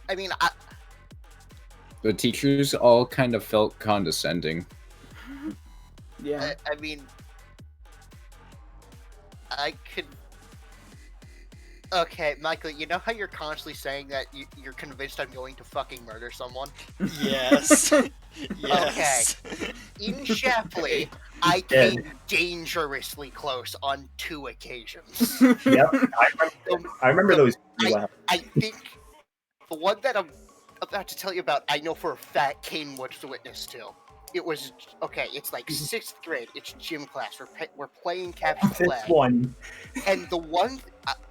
I mean, The teachers all kind of felt condescending. Yeah. I mean, I could. Okay, Michael, you know how you're constantly saying that you're convinced I'm going to fucking murder someone? Yes. Yes. Okay. In Shapley, I came dangerously close on 2 occasions. Yep, I remember those. I think the one that I'm about to tell you about, I know for a fact Kane was the witness to. It was, okay, it's like 6th grade. It's gym class. We're playing capture the flag. This one. And the one,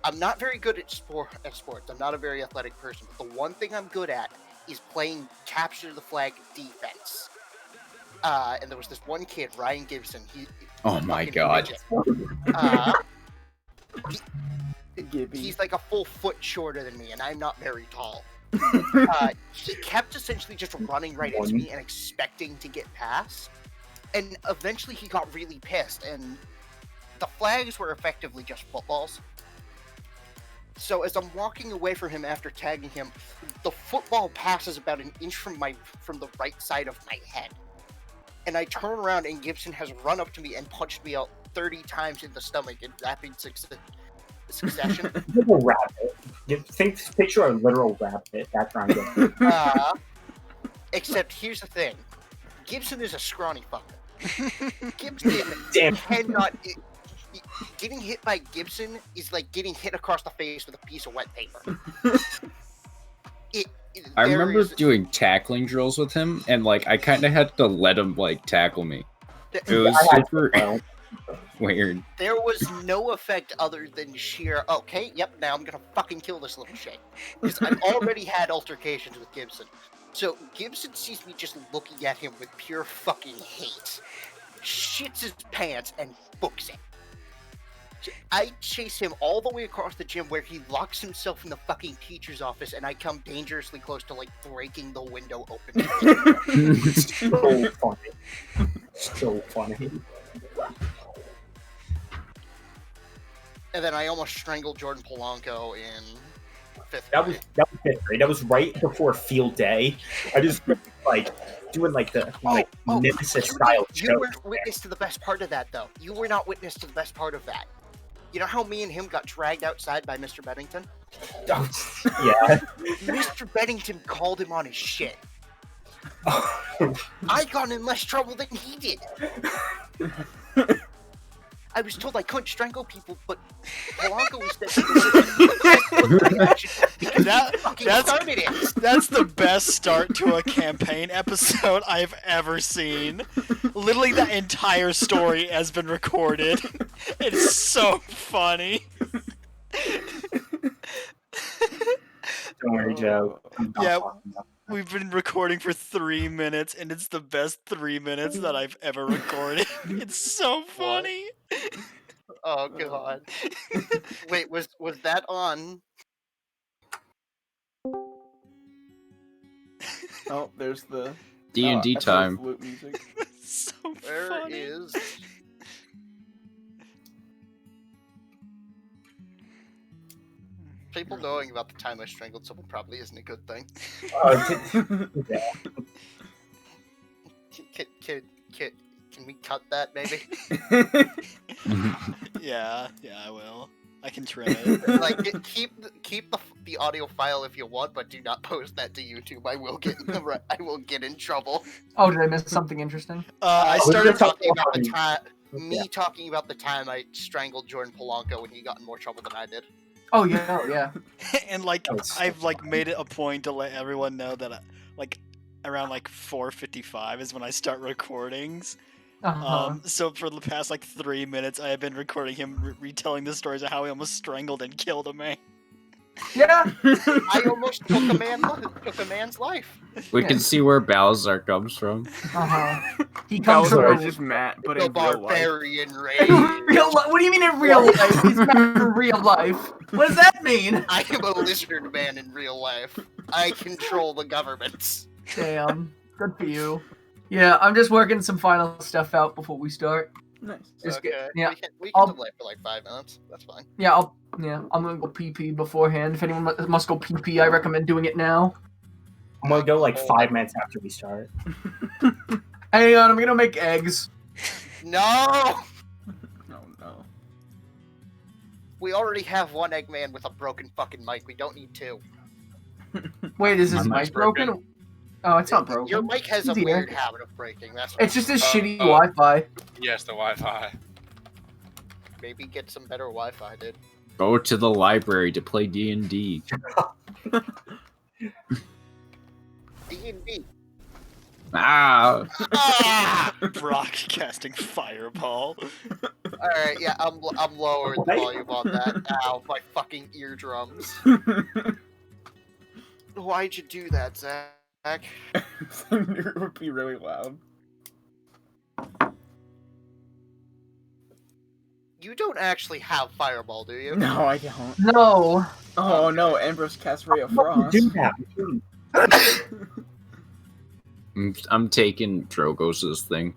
I'm not very good at sports. I'm not a very athletic person. But the one thing I'm good at is playing capture the flag defense. And there was this one kid, Ryan Gibson. Oh my god. He's like a full foot shorter than me, and I'm not very tall. He kept essentially just running right into me and expecting to get past. And eventually he got really pissed, and the flags were effectively just footballs. So as I'm walking away from him after tagging him, the football passes about an inch from the right side of my head. And I turn around and Gibson has run up to me and punched me out 30 times in the stomach in rapid succession. Literal rabbit. Picture a literal rabbit. That's what I'm getting. Except here's the thing. Gibson is a scrawny fucker. Gibson cannot... Getting hit by Gibson is like getting hit across the face with a piece of wet paper. I remember doing tackling drills with him, and like I kind of had to let him like tackle me. It was super weird. There was no effect other than sheer, okay, yep, now I'm gonna fucking kill this little shit. Because I've already had altercations with Gibson. So Gibson sees me just looking at him with pure fucking hate, shits his pants, and books it. I chase him all the way across the gym where he locks himself in the fucking teacher's office, and I come dangerously close to like breaking the window open. So funny. So funny. And then I almost strangled Jordan Polanco in 5th grade. That was 5th grade. That was right before field day. I just like doing like the nemesis style. You weren't witness to the best part of that, though. You were not witness to the best part of that. You know how me and him got dragged outside by Mr. Bennington? Oh, yeah. Mr. Bennington called him on his shit. I got in less trouble than he did. I was told I couldn't strangle people, but Polanco was that's the best start to a campaign episode I've ever seen. Literally, the entire story has been recorded. It's so funny. Don't worry, Joe. Yeah, we've been recording for 3 minutes, and it's the best 3 minutes that I've ever recorded. It's so funny. Oh god. Wait, was that on? Oh, there's the D&D time. Flute music. So Where funny. is? People knowing about the time I strangled someone probably isn't a good thing. Yeah. Can we cut that, maybe? Yeah, I will. I can trim it. Like, keep the audio file if you want, but do not post that to YouTube. I will get in trouble. Oh, did I miss something interesting? I started talking about the time. Talking about the time I strangled Jordan Polanco and he got in more trouble than I did. Oh yeah. And like I've like made it a point to let everyone know that like around like 4:55 is when I start recordings. So for the past like 3 minutes, I have been recording him retelling the stories of how he almost strangled and killed a man. Yeah, I almost took a man's life. We can see where Balazar comes from. He comes Balazar from is just Matt, but The in real life. barbarian race. real life. What do you mean in real life? He's not in real life. What does that mean? I am a lizard man in real life. I control the governments. Damn, good for you. Yeah, I'm just working some final stuff out before we start. Nice. Just Okay. yeah. We can delay for like 5 minutes. That's fine. I'm gonna go pee beforehand. If anyone must go pee, I recommend doing it now. I'm gonna go like 5 minutes after we start. Hang on, I'm gonna make eggs. No! Oh no. We already have one Eggman with a broken fucking mic. We don't need two. Wait, is My his mic's mic broken? Oh, it's not broken. Your mic has a Easy, weird Eric. habit of breaking. That's It's just his shitty oh. Wi-Fi. Yes, the Wi-Fi. maybe get some better Wi-Fi, dude. Go to the library to play D&D. D&D. Ah! Ah! Brock casting fireball. All right, yeah, I'm lowering the volume on that. Ow, my fucking eardrums. Why'd you do that, Zach? Thunder would be really loud. You don't actually have Fireball, do you? No, I don't. No. Oh no, Ambrose cast Ray of What Frost. do that? I'm taking Drogos' thing.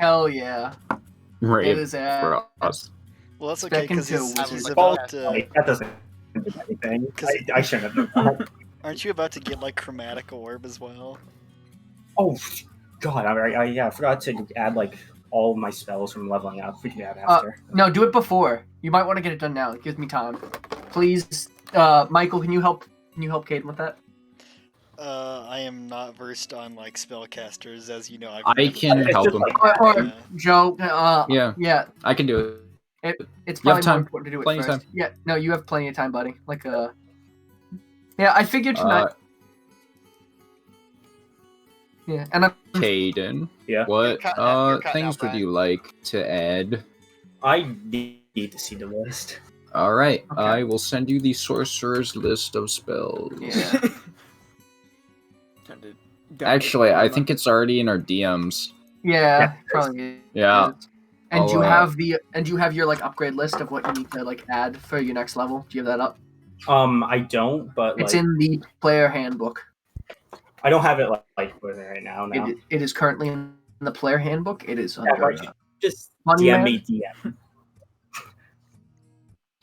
Hell yeah. Right. It is for us. Well, that's okay because Second he's, to he's Wizard. about to. Like, that doesn't do anything. I shouldn't have done that. Aren't you about to get like chromatic orb as well? Oh, God, I forgot to add like all of my spells from leveling up. We can do that after. No, do it before. You might want to get it done now. It gives me time. Please, Michael, can you help? Can you help Caden with that? I am not versed on like spellcasters, as you know. I can It's help just him. like- Or Yeah. Joe? Yeah, I can do it. It's You have probably more time. important to do it Plenty of first. time. Yeah, no, you have plenty of time, buddy. Yeah, I figured tonight. Yeah, and I'm Caden, Yeah. what You're cutting out, things would Brian. you like to add? I need to see the list. Alright, Okay. I will send you the sorcerer's list of spells. Yeah. Actually, I think it's already in our DMs. Yeah, probably. Yeah. is. And I'll, you have your like upgrade list of what you need to like add for your next level. Do you have that up? I don't, but It's like, in the player handbook. I don't have it like with me right now. No. It is currently in the player handbook. It is Yeah, under. why don't you just Money DM Man? me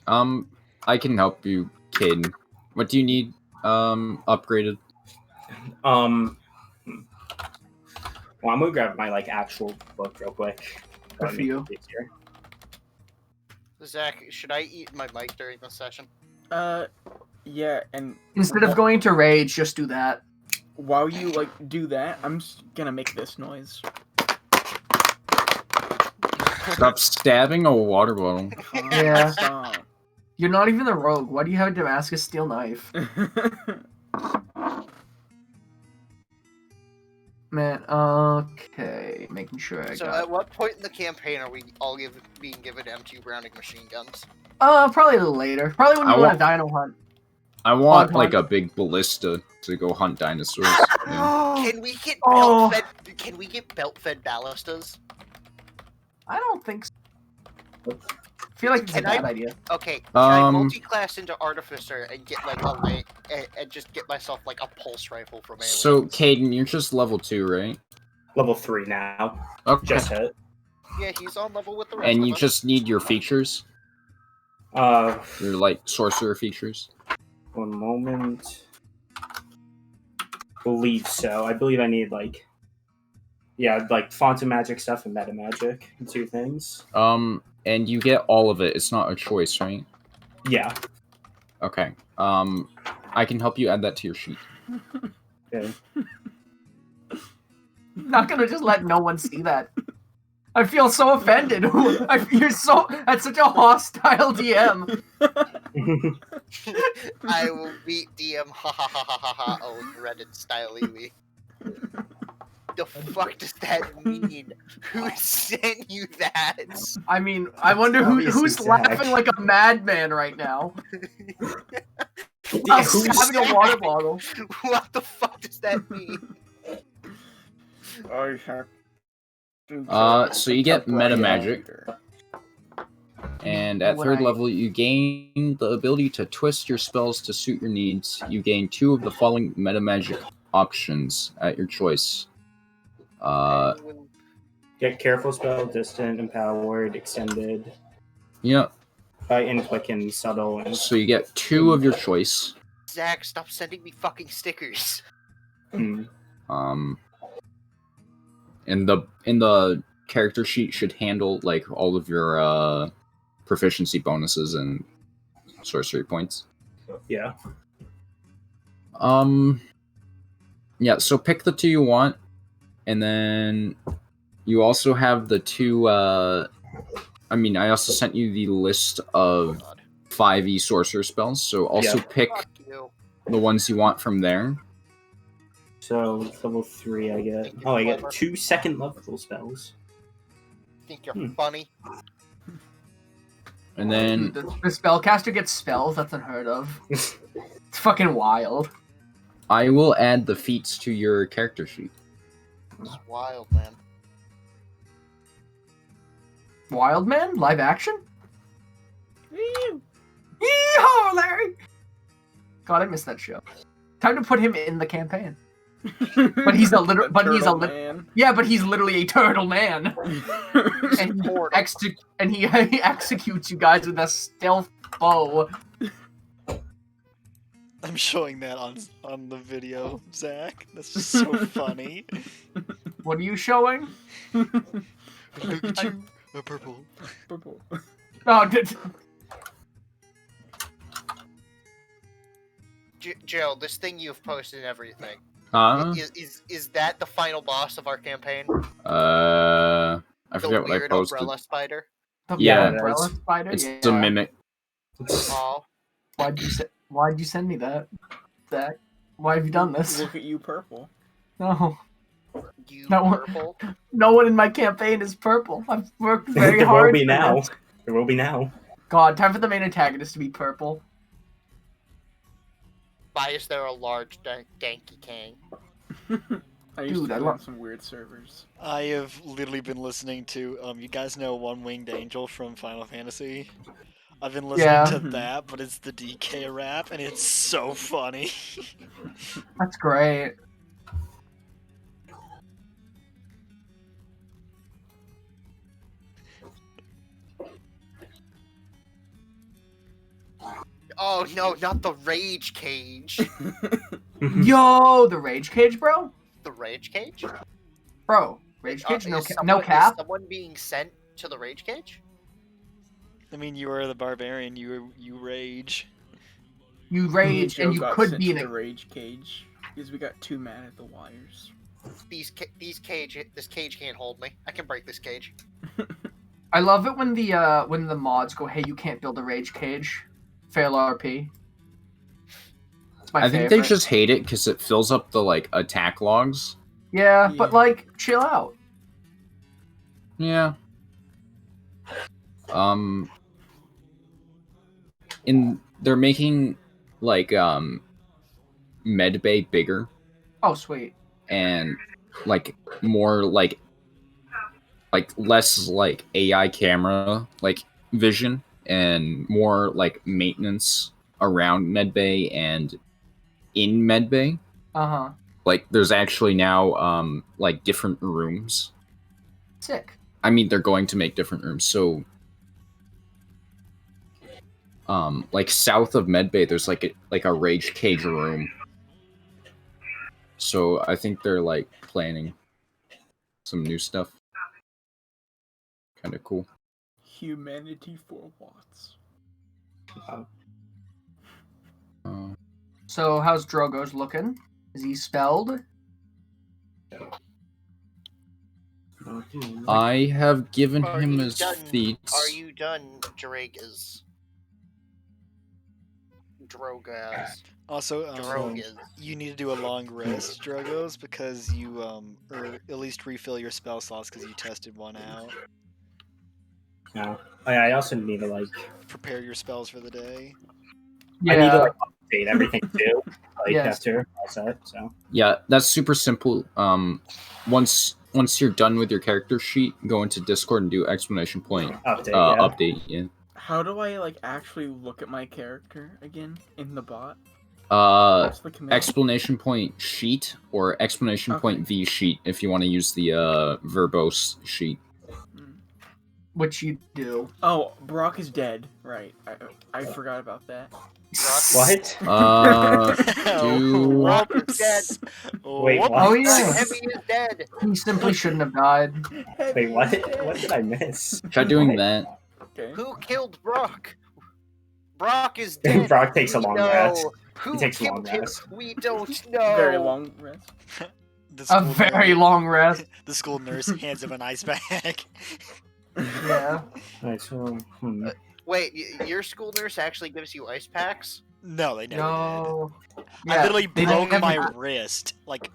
DM. I can help you, Caden. What do you need upgraded? Well, I'm gonna grab my like actual book real quick. Good for you. Easier. Zach, should I eat my mic during this session? Yeah, and Instead of going to rage, just do that. while you like do that, I'm just gonna make this noise. Stop stabbing a water bottle. Yeah. Stop. You're not even the rogue. Why do you have a Damascus steel knife? Man, okay. Making sure I So got at what point in the campaign are we all being given M2 Browning machine guns? Probably a little later. Probably when you I want want- a dino hunt. I want Hog like hunt. a big ballista to go hunt dinosaurs. Yeah. Can we get Oh. belt-fed? Can we get belt-fed ballistas? I don't think so. I feel like it's a Can I- bad idea. Okay, can I Um, multi-class into artificer and get like and just get myself like a pulse rifle from aliens? So, Caden, you're just level 2, right? Level 3 now. Okay. Just hit. yeah, he's on level with the rest And of you us. just need your features? Your, like, sorcerer features? One moment. Believe so. I believe I need like, yeah, like font of magic stuff and meta magic, 2 things. And you get all of it. It's not a choice, right? Yeah. Okay. I can help you add that to your sheet. Okay. Not gonna just let no one see that. I feel so offended. That's such a hostile DM. I will beat DM. Ha ha ha ha ha ha. Oh, Reddit style Eevee. The fuck does that mean? Who sent you that? I mean, I wonder who's Obviously Zach. laughing like a madman right now. Yeah, I'm who's stabbing a water bottle. What the fuck does that mean? I have to So you get meta magic. And at What 3rd I- level, you gain the ability to twist your spells to suit your needs. You gain 2 of the following meta magic options at your choice. Get careful spell, distant, empowered, extended, Yeah. and quicken, subtle, and So you get 2 of your choice. Zach, stop sending me fucking stickers. Hmm. And the character sheet should handle like all of your proficiency bonuses and sorcery points. Yeah. Yeah, so pick the 2 you want, and then you also have the 2 I also sent you the list of 5e sorcerer spells, so also pick the ones you want from there. So level 3 I get. Oh, I get 2 second level spells. Think you're funny? And then Dude, the spellcaster gets spells. That's unheard of. It's fucking wild. I will add the feats to your character sheet. It's wild, man. Wild Man? Live action? Yeehaw, Larry! God, I missed that show. Time to put him in the campaign. But he's he's literally a turtle man. and he executes you guys with a stealth bow. I'm showing that on the video, Zach. That's just so funny. What are you showing? Look at you. Purple. Oh, Joe, this thing you've posted and everything. Is that the final boss of our campaign? I forget what I posted. Umbrella spider? Umbrella spider? It's a mimic. Oh. Why'd you send me that, Zach? Why have you done this? Look at you, purple. No. Purple? No one in my campaign is purple. I've worked very there hard. Will be now. There will be now. God, time for the main antagonist to be purple. Why is there a large danky king? I used to love some weird servers. I have literally been listening to, you guys know One Winged Angel from Final Fantasy? I've been listening to that, but it's the DK rap, and it's so funny. That's great. Oh no, not the rage cage. Yo, the rage cage, bro? The rage cage? Bro, rage cage, no cap? Is someone being sent to the rage cage? I mean, you are the barbarian, you rage. You rage, and you could be in the rage cage, because we got too mad at the wires. This cage can't hold me. I can break this cage. I love it when the mods go, hey, you can't build a rage cage. Fail RP. I think they just hate it because it fills up the attack logs. Yeah, but chill out. Yeah. They're making medbay bigger. Oh, sweet. And more less AI camera vision and more maintenance around medbay and in medbay. There's actually now different rooms. Sick. I mean, they're going to make different rooms. So south of medbay there's a rage cage room. So I think they're planning some new stuff. Kind of cool. Humanity for Watts. So how's Drogo's looking? Is he spelled? I have given him his feats. Are you done, Dragas? Drogas. Also, you need to do a long rest, Drogos, because you or at least refill your spell slots because you tested one out. No. I also need to prepare your spells for the day. Yeah. I need to update everything too. After all set. So yeah, that's super simple. Once you're done with your character sheet, go into Discord and do exclamation point update. Yeah. How do I actually look at my character again in the bot? Explanation point sheet or exclamation point V sheet if you want to use the verbose sheet. Which you do. Oh, Brock is dead. Right. I forgot about that. What? Brock is dead. Wait, Wait, Whoop. what? Oh yeah. Heavy is dead. He simply shouldn't have died. Wait, what? What did I miss? Try doing that. Okay. Who killed Brock? Brock is dead. Brock takes a We long know. rest. Who He takes a killed long him? rest. We don't know. Very long rest. The A school very nurse- long rest. The school nurse hands him an ice bag. Yeah. Alright, so Wait, your school nurse actually gives you ice packs? No, they never No. did. Yeah, I literally they broke never- my wrist, like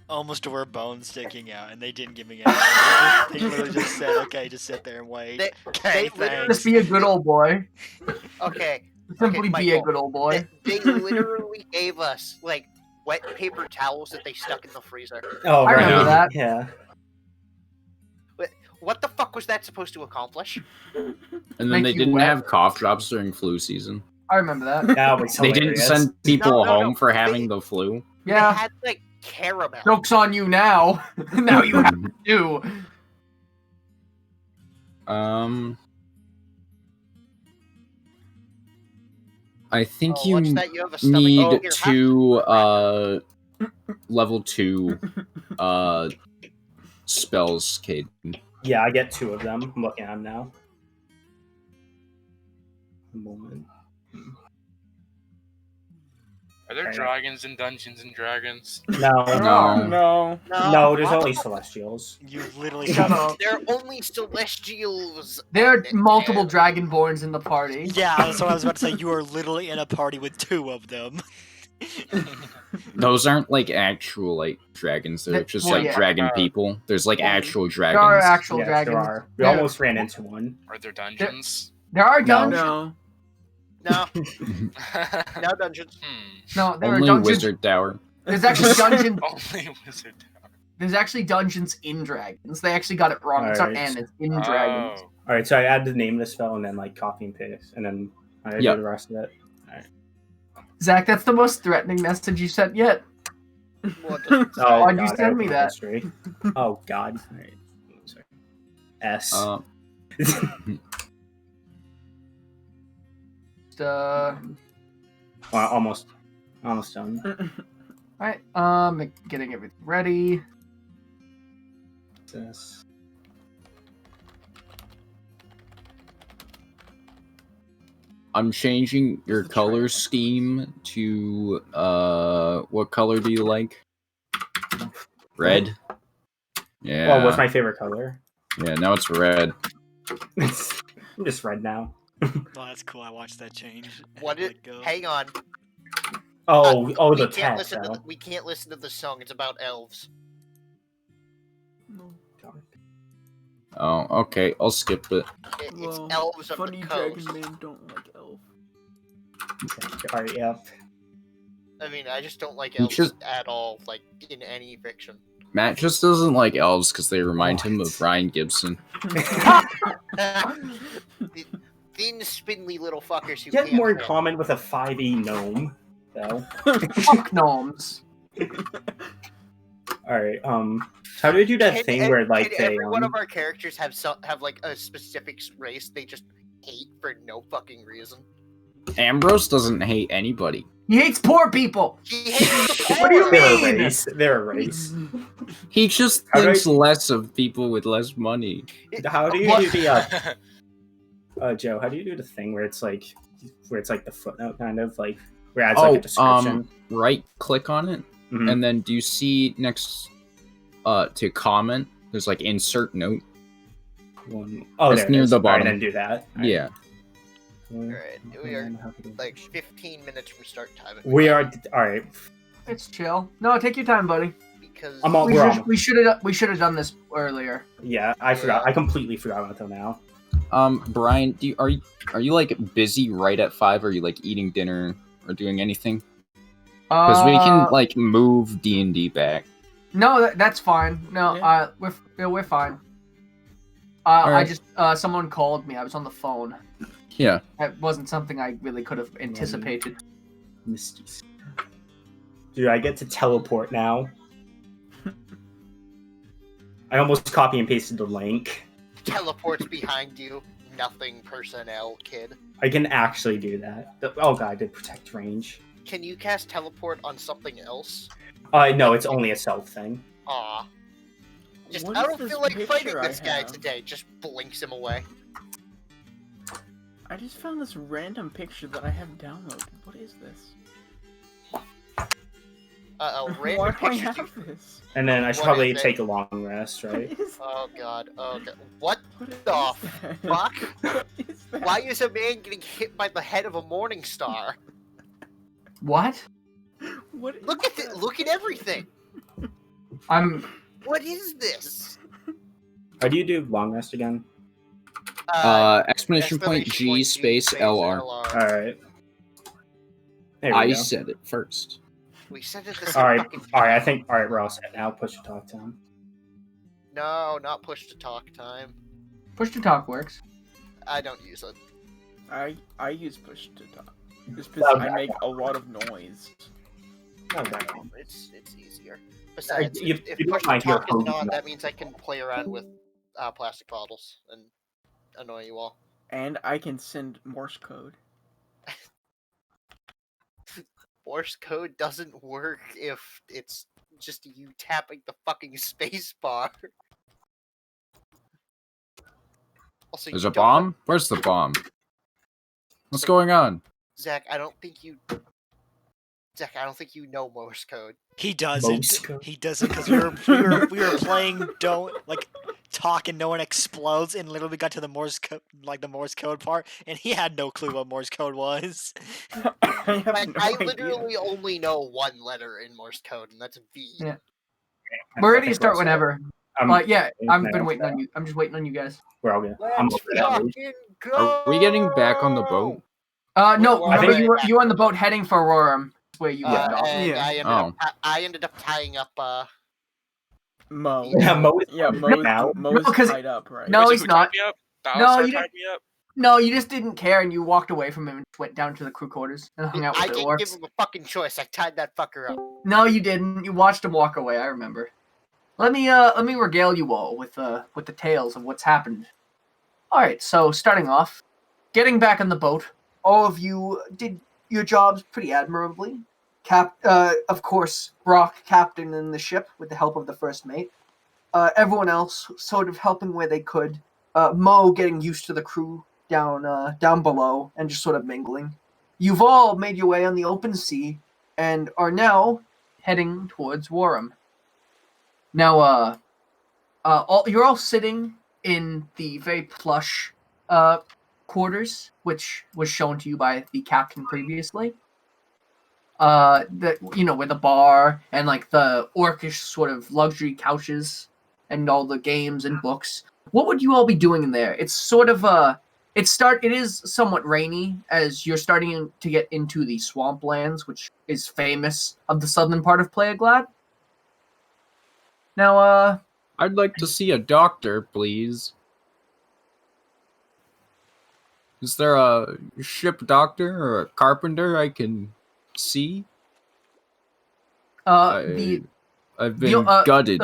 almost to where bone's sticking out, and they didn't give me anything. They literally just said, "Okay, just sit there and wait." They Okay, literally thanks. Just be a good old boy. Okay. Simply be a Michael, good old boy. They literally gave us like wet paper towels that they stuck in the freezer. Oh, I right. remember that. Yeah. What the fuck was that supposed to accomplish? And then Make they you didn't wet. have cough drops during flu season. I remember that. That was They didn't hilarious. send people No, home for having they- the flu. They Yeah. had like caramel. Joke's on you now. Now you have to. I think Oh, you what's that? You have a stomach need bug? Here, to level 2 spells, Caden. Yeah, I get 2 of them. I'm looking at them now. A moment. Are there Okay. dragons in Dungeons and Dragons? No. No. No. No, there's what? only celestials. You literally Shut have. up. They're only celestials. There are and- multiple dragonborns in the party. Yeah, that's what I was about to say. You are literally in a party with 2 of them. Those aren't like actual like dragons. They're just Well, like yeah. dragon people. There's like actual There are dragons. actual Yes, dragons. there are. We There- almost ran into one. Are there dungeons? There are No. dungeons. No. No, no dungeons. No, there are Only dungeons. wizard tower. There's actually dungeons. Only wizard tower. There's actually dungeons in dragons. They actually got it wrong. It's not Alright. and it's in dragons. Oh. Alright, so I add the name of the spell and then like copy and paste, and then I Yeah. do the rest of it. Zach, that's the most threatening message you sent yet. What the- Oh, Why'd you God, I send me opened that? history. Oh God. Alright. Sorry. S. Well, almost done. Alright, getting everything ready. S. I'm changing your color scheme to what color do you like? Red. Yeah. Well, what's my favorite color? Yeah, now it's red. I'm just red now. Oh, that's cool. I watched that change. What did? Like, go. Hang on. Oh, We the can't text. listen to though. we can't listen to the song. It's about elves. Oh, okay. I'll skip it. It's Well, elves of funny the dragon coast. men don't like elf. Alright, yep. I mean, I just don't like You elves just- at all, like in any fiction. Matt just doesn't like elves because they remind him What? of Ryan Gibson. The thin, spindly little fuckers who You have can't more in swim. common with a 5e gnome, though. Fuck gnomes. Alright, how do we do that Can- thing and- where like can they every one of our characters have like a specific race they just hate for no fucking reason? Ambrose doesn't hate anybody. He hates poor people. He hates the What do you poor. they're a mean? race. They're a race. He just How do thinks I- less of people with less money. How do you What? do the Joe, how do you do the thing where it's like the footnote kind of like where it adds like a description? Right click on it, Mhm. and then do you see next to comment? There's like insert note. Oh, it's there near it is. the Alright, bottom. then do that. Alright. Yeah. Alright, we are like 15 minutes from start time. We are alright. It's chill. No, take your time, buddy. Because I'm all We wrong. should have done this earlier. Yeah, I forgot. I completely forgot until now. Brian, are you like busy right at 5? Or are you like eating dinner or doing anything? Because we can like move D&D back. No, that's fine. No, Yeah. we're fine. I Alright. just someone called me. I was on the phone. Yeah. That wasn't something I really could have anticipated. Misty. Do I get to teleport now? I almost copy and pasted the link. teleports behind you. Nothing personnel, kid. I can actually do that. Oh god, I did protect range. Can you cast teleport on something else? No, it's only a self thing. Aw. Just, What I is don't this feel like fighting picture I this guy have? today. Just blinks him away. I just found this random picture that I have downloaded. What is this? Uh-oh, Why random do I pictures. have this? And then I should What probably is it? take a long rest, right? What is, Oh god, oh god. What what is the that? fuck? What is that? Why is a man getting hit by the head of a morning star? What? What is Look at that? it, look at everything. I'm. What is this? How do you do long rest again? Exclamation point G space LR. Alright. There we I go. said it first. We said it the same Alright, fucking alright, I time. think we're all set now. Push to talk time. No, not push to talk time. Push to talk works. I don't use it. I use push to talk. Just Well, because I make a lot of noise. Oh, that It's easier. Besides, you- if you don't push to mind your talk is code, on, no. that means I can play around with plastic bottles and annoy you all. And I can send Morse code. Morse code doesn't work if it's just you tapping the fucking space bar. Also, There's you a don't bomb? Where's the bomb? What's going on? Zach, I don't think you know Morse code. He doesn't. Morse code. He doesn't because we were playing talk and no one explodes and literally got to the Morse code part and he had no clue what Morse code was. I have Like, no I idea. literally only know one letter in Morse code, and that's V. Yeah. We're ready to start set. whenever. Yeah, I've been waiting on you. I'm just waiting on you guys. We're all good. I'm Let's over that. fucking go! Are we getting back on the boat? No, Well, remember I you think- were on the boat heading for Wram. Where you left off. And Yeah. I ended up tying up Mo. Yeah, Mo is Yeah, now. Mo's 'cause- tied up, right? No, Wait, he's who not. tied me up? No, Balthazar you tied me up? No, you just didn't care and you walked away from him and went down to the crew quarters and hung out I with the didn't give orcs. him a fucking choice. I tied that fucker up. No, you didn't. You watched him walk away. I remember. Let me regale you all with the tales of what's happened. All right, so starting off, getting back on the boat, all of you did your jobs pretty admirably. Of course, Brock captaining the ship with the help of the first mate. Everyone else sort of helping where they could. Mo getting used to the crew down below and just sort of mingling. You've all made your way on the open sea and are now heading towards Wram. Now, you're all sitting in the very plush quarters, which was shown to you by the captain previously. Where the bar and like the orcish sort of luxury couches and all the games and books. What would you all be doing in there? It's sort of it is somewhat rainy as you're starting to get into the swamplands, which is famous of the southern part of Playaglad. Now, I'd like to see a doctor, please. Is there a ship doctor or a carpenter I can see? I've been gutted.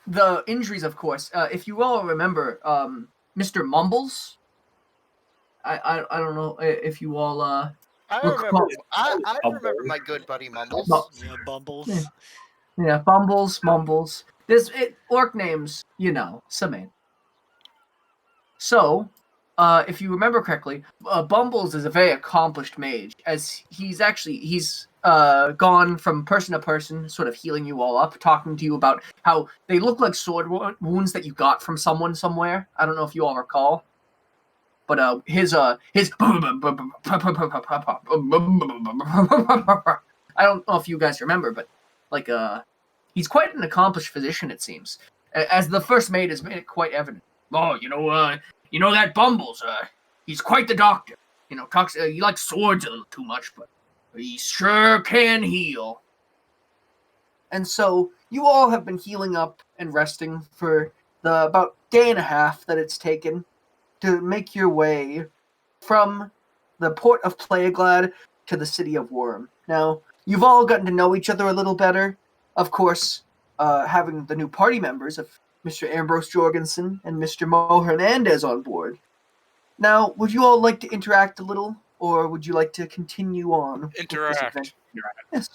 The injuries, of course. If you all remember, Mr. Mumbles. I don't know if you all I recall. remember my good buddy Mumbles. Yeah, Bumbles. Yeah. Yeah, Mumbles. Orc names, Samantha. So, if you remember correctly, Bumbles is a very accomplished mage, as he's gone from person to person, sort of healing you all up, talking to you about how they look like sword wounds that you got from someone somewhere. I don't know if you all recall, but his I don't know if you guys remember, but he's quite an accomplished physician, it seems, as the first mate has made it quite evident. Oh, that Bumbles, he's quite the doctor. He likes swords a little too much, but he sure can heal. And so, you all have been healing up and resting for the about day and a half that it's taken to make your way from the port of Playaglad to the city of Wram. Now, you've all gotten to know each other a little better. Of course, having the new party members of Mr. Ambrose Jorgensen and Mr. Mo Hernandez on board. Now, would you all like to interact a little or would you like to continue on? with this Interact. adventure? Yes.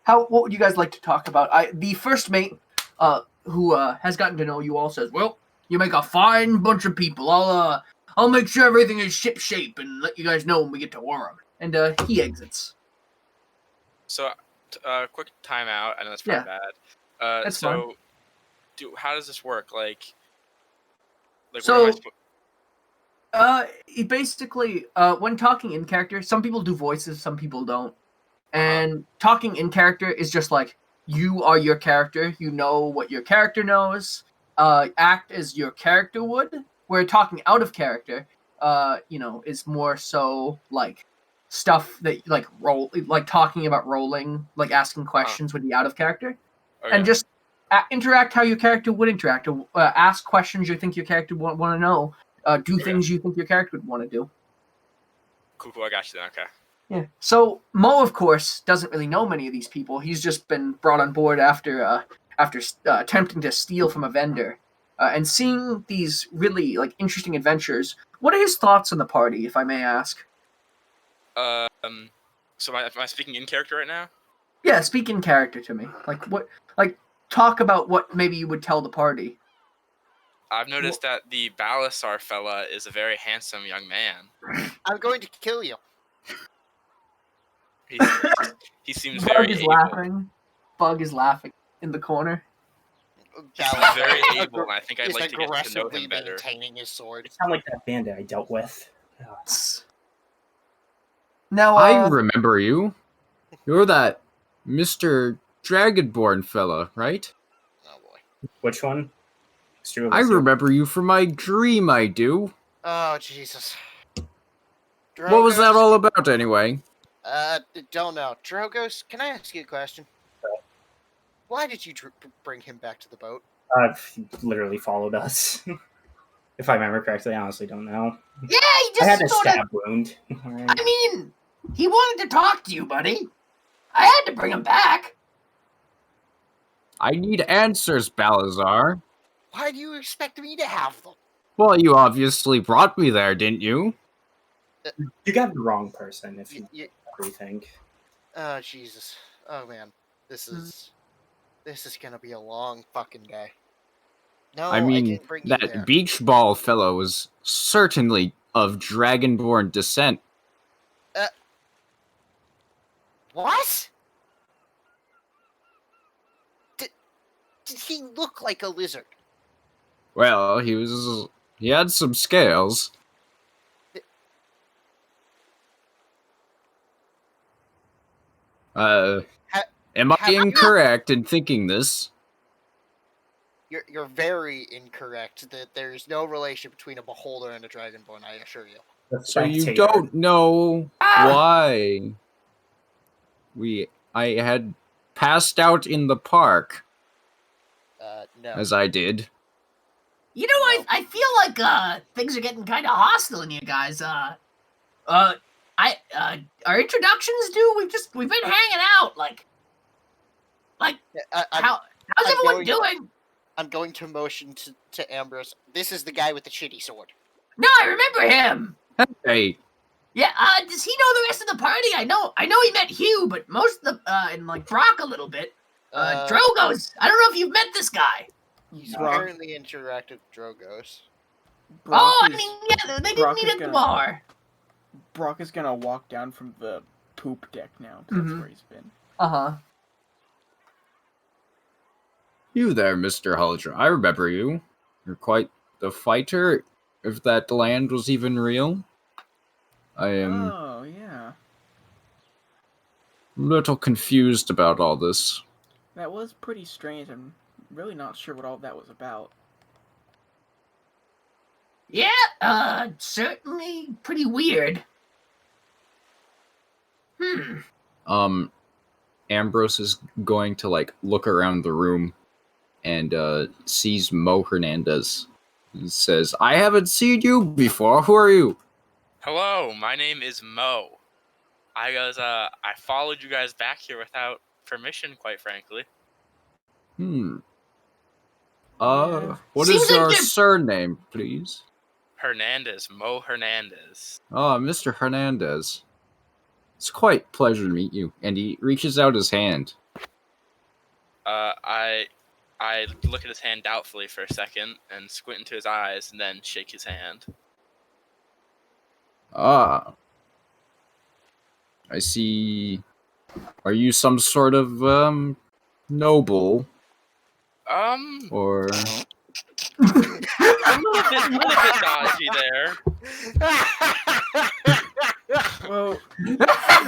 What would you guys like to talk about? The first mate, who has gotten to know you all, says, "Well, you make a fine bunch of people. I'll make sure everything is ship shape and let you guys know when we get to Wram." And he exits. So, quick timeout. I know that's probably bad. That's so, how does this work? Like So- what am I Basically, when talking in character, some people do voices, some people don't. And talking in character is just like, you are your character, you know what your character knows, act as your character would. Where talking out of character, is more so like stuff that like talking about rolling, like asking questions would be out of character. Okay. And just interact how your character would interact. Ask questions you think your character would want to know. Do things you think your character would want to do. Cool, I got you then. Okay. Yeah. So Mo, of course, doesn't really know many of these people. He's just been brought on board after attempting to steal from a vendor, and seeing these really like interesting adventures. What are his thoughts on the party, if I may ask? So am I speaking in character right now? Yeah, speak in character to me. Talk about what maybe you would tell the party. I've noticed that the Balasar fella is a very handsome young man. I'm going to kill you. He seems Bug very is able. laughing. Bug is laughing in the corner. He's very able, and I think I'd He's like to get to know aggressively him better. maintaining his sword. You sound like that bandit I dealt with. Now, I remember you. You're that Mr. Dragonborn fella, right? Oh boy. Which one? I remember you from my dream, I do. Oh Jesus. What was that Drogos? all about, anyway? Don't know. Drogos, can I ask you a question? Why did you bring him back to the boat? He literally followed us. If I remember correctly, I honestly don't know. yeah, he I had a just sort of. stab wound. Alright. I mean, he wanted to talk to you, buddy. I had to bring him back. I need answers, Balazar. Why do you expect me to have them? Well, you obviously brought me there, didn't you? You got the wrong person if you You- rethink. Oh Jesus. Oh man. This is gonna be a long fucking day. No, I mean, didn't bring you there. that beach ball fellow was certainly of Dragonborn descent. What? Did he look like a lizard? Well, he had some scales. Am I have you- incorrect in thinking this? You're very incorrect. That there's no relation between a beholder and a dragonborn. I assure you. The So you spectator. don't know why I had passed out in the park No. as I did. You know, No. I feel like things are getting kind of hostile in you guys. Our introductions due. We've been hanging out. I'm how's I'm everyone going- doing? I'm going to motion to Ambrose. This is the guy with the shitty sword. No, I remember him. Hey, Yeah. Does he know the rest of the party? I know he met Hugh, but most of the and like Brock a little bit. Drogo's. I don't know if you've met this guy. He's Brock- apparently interacted with Drogos. Brock I is- mean, yeah, they didn't Brock meet is at the gonna- bar. Brock is gonna walk down from the poop deck now. 'Cause that's Mhm. where he's been. Uh-huh. you there, Mr. Huldra. I remember you. You're quite the fighter, if that land was even real. I am Oh yeah, a little confused about all this. that was pretty strange. I'm really not sure what all that was about. Yeah, certainly pretty weird. Ambrose is going to look around the room and sees Mo Hernandez. He says, "I haven't seen you before. Who are you?" Hello, my name is Mo. I followed you guys back here without permission, quite frankly. What Seems is like your you're- surname, please? Hernandez, Mo Hernandez. Oh, Mr. Hernandez. It's quite a pleasure to meet you. And he reaches out his hand. I look at his hand doubtfully for a second and squint into his eyes and then shake his hand. Ah. I see. Are you some sort of, noble? A Or... little bit dodgy there. Well,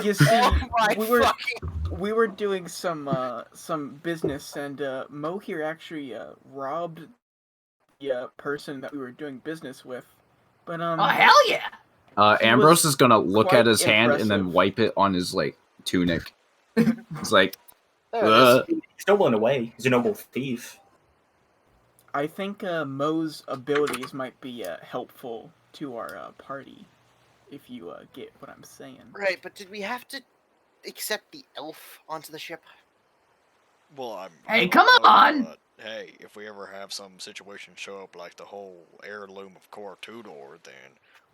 you see, Oh we were doing some business, and Mo here actually robbed the person that we were doing business with. But Oh hell yeah! Ambrose is gonna look quite at his hand and then impressive. wipe it on his, like, tunic. It's like, There it is. He's stolen away. He's a noble thief. I think Mo's abilities might be helpful to our party, if you get what I'm saying. Right, but did we have to accept the elf onto the ship? Well, Hey, come on! But, hey, if we ever have some situation show up like the whole heirloom of Core Tudor, then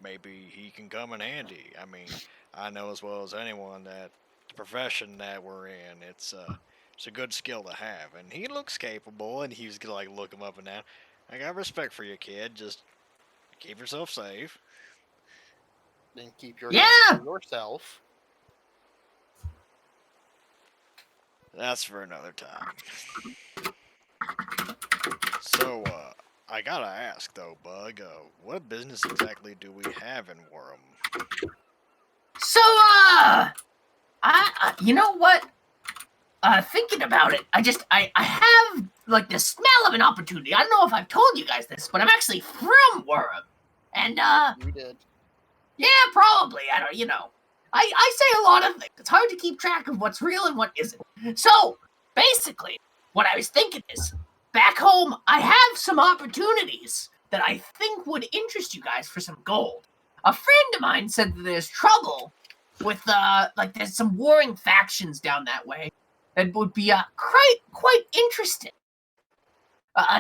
maybe he can come in handy. I mean, I know as well as anyone that the profession that we're in, it's a good skill to have, and he looks capable, and he's gonna like look him up and down. I got respect for you, kid. Just keep yourself safe. Then keep your Yeah! hands to yourself. That's for another time. So, I gotta ask though, Bug, what business exactly do we have in Wram? So, you know what? Thinking about it, I have, like, the smell of an opportunity. I don't know if I've told you guys this, but I'm actually from Wram. And, You did. yeah, probably. I don't, I say a lot of things. It's hard to keep track of what's real and what isn't. So, basically, what I was thinking is, back home, I have some opportunities that I think would interest you guys for some gold. A friend of mine said that there's trouble with, there's some warring factions down that way that would be, quite interesting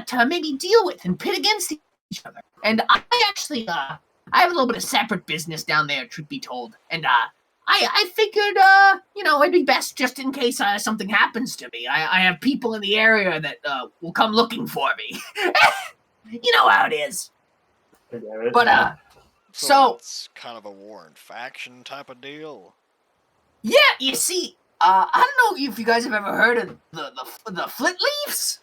to maybe deal with and pit against each other. And I actually, I have a little bit of separate business down there, truth be told. And, I figured, it'd be best just in case something happens to me. I have people in the area that will come looking for me. You know how it is. But, so it's kind of a warring faction type of deal. Yeah, you see, I don't know if you guys have ever heard of the Flit Leaves.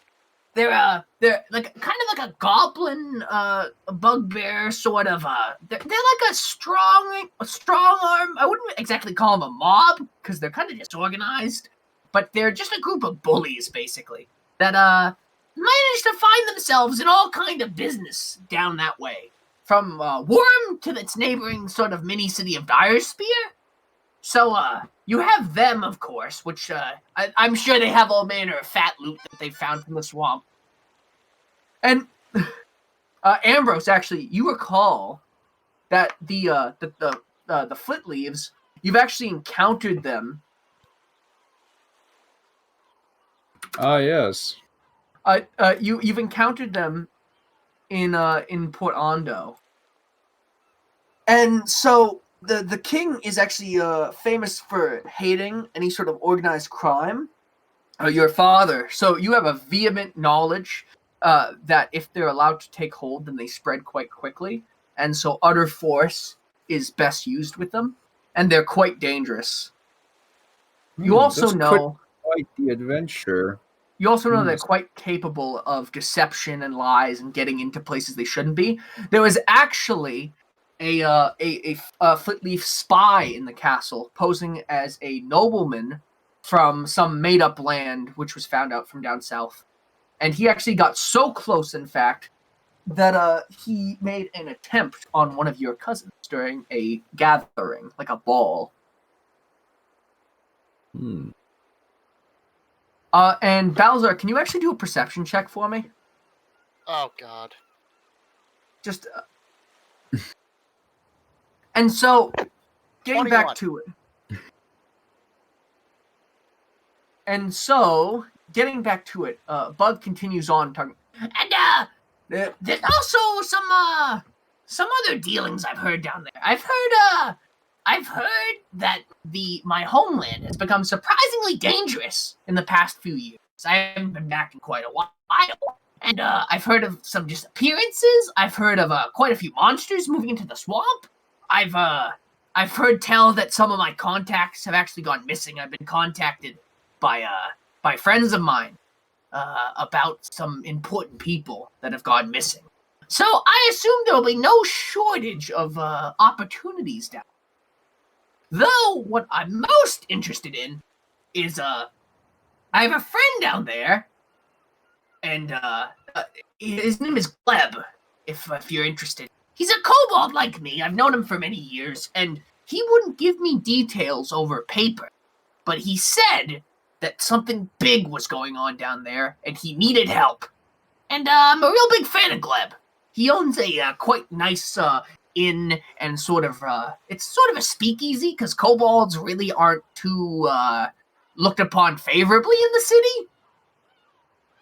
They're like kind of like a goblin, a bugbear sort of. They're like a strong arm. I wouldn't exactly call them a mob because they're kind of disorganized, but they're just a group of bullies basically that managed to find themselves in all kind of business down that way, from Wram to its neighboring sort of mini city of Dyrespear. So, you have them, of course, which, I'm sure they have all manner of fat loot that they found from the swamp. And, Ambrose, actually, you recall that the Flit Leaves, you've actually encountered them. Ah, yes. You've encountered them in Port Ondo. And so, the king is actually famous for hating any sort of organized crime. Your father. So you have a vehement knowledge that if they're allowed to take hold, then they spread quite quickly. And so utter force is best used with them. And they're quite dangerous. You also know... quite the adventure. You also know they're quite capable of deception and lies and getting into places they shouldn't be. There was actually a Flitleaf spy in the castle, posing as a nobleman from some made-up land, which was found out from down south. And he actually got so close, in fact, that he made an attempt on one of your cousins during a gathering, like a ball. And Balzar, can you actually do a perception check for me? Oh, God. Just... And so, getting 21. back to it. And so, getting back to it, Bug continues on talking. And, there's also some other dealings I've heard down there. I've heard that my homeland has become surprisingly dangerous in the past few years. I haven't been back in quite a while, and I've heard of some disappearances. I've heard of quite a few monsters moving into the swamp. I've heard tell that some of my contacts have actually gone missing. I've been contacted by friends of mine about some important people that have gone missing. So I assume there will be no shortage of opportunities down. Though what I'm most interested in is I have a friend down there, and his name is Gleb. If you're interested, he's a kobold like me. I've known him for many years, and he wouldn't give me details over paper, but he said that something big was going on down there, and he needed help. And I'm a real big fan of Gleb. He owns a quite nice inn, and it's sort of a speakeasy, because kobolds really aren't too looked upon favorably in the city.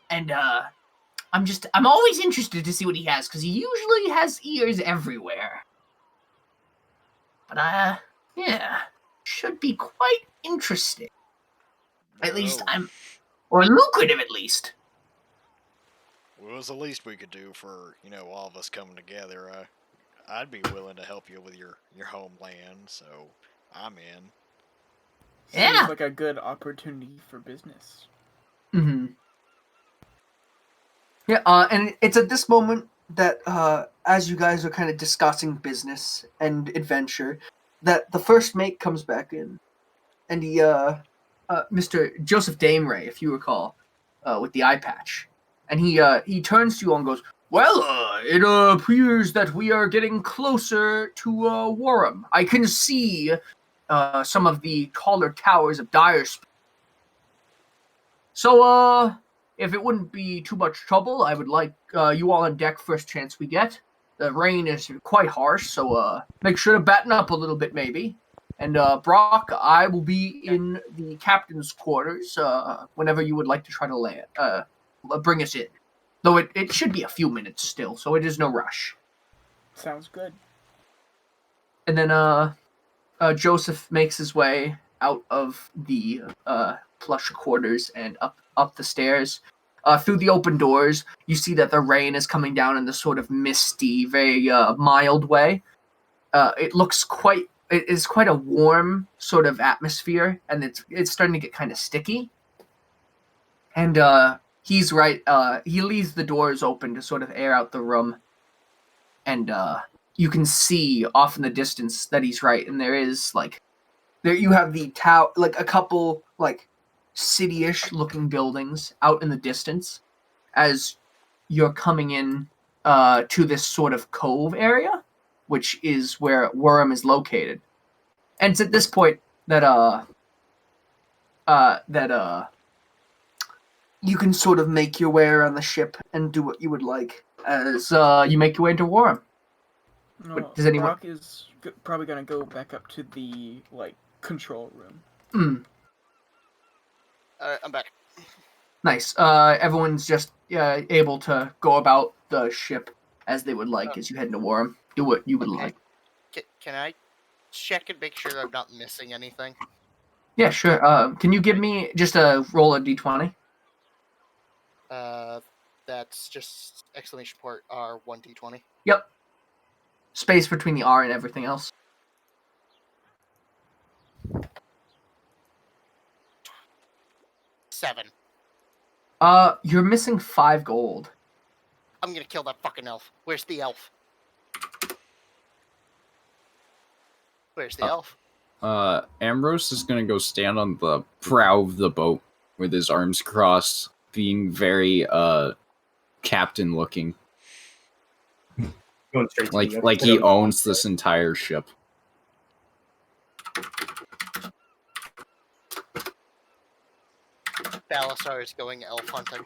And I'm always interested to see what he has, because he usually has ears everywhere. But yeah, should be quite interesting. At least or lucrative at least. Well, it's the least we could do for, all of us coming together. I'd be willing to help you with your homeland, so I'm in. Seems Yeah. like a good opportunity for business. Mm-hmm. Yeah, and it's at this moment that, as you guys are kind of discussing business and adventure, that the first mate comes back in, and he, Mr. Joseph Dameray, if you recall, with the eye patch, and he turns to you and goes, "Well, it appears that we are getting closer to Wram. I can see some of the taller towers of Dyer's. So, if it wouldn't be too much trouble, I would like you all on deck first chance we get. The rain is quite harsh, so make sure to batten up a little bit, maybe. And Brock, I will be in the captain's quarters whenever you would like to try to land. Bring us in. Though it should be a few minutes still, so it is no rush." Sounds good. And then Joseph makes his way out of the plush quarters and up the stairs. Through the open doors, you see that the rain is coming down in this sort of misty, very mild way. It is quite a warm sort of atmosphere, and it's starting to get kind of sticky. And he's right. He leaves the doors open to sort of air out the room, and you can see off in the distance that he's right. And there is there you have the tower, a couple city-ish looking buildings out in the distance, as you're coming in to this sort of cove area, which is where Wram is located. And it's at this point that you can sort of make your way around the ship and do what you would like as you make your way into Wram. No, Does anyone? Brock is probably gonna go back up to the control room. I'm back. Nice. Everyone's just able to go about the ship as they would like as you head into Wram. Do what you would like. Can I check and make sure I'm not missing anything? Yeah, sure. Can you give me just a roll of d20? That's just exclamation point R1d20. Yep. Space between the R and everything else. 7. You're missing 5 gold. I'm gonna kill that fucking elf. Where's the elf? Where's the elf? Ambrose is gonna go stand on the prow of the boat with his arms crossed, being very captain looking. Going straight to Like he owns this entire ship. Balasar is going elf hunting.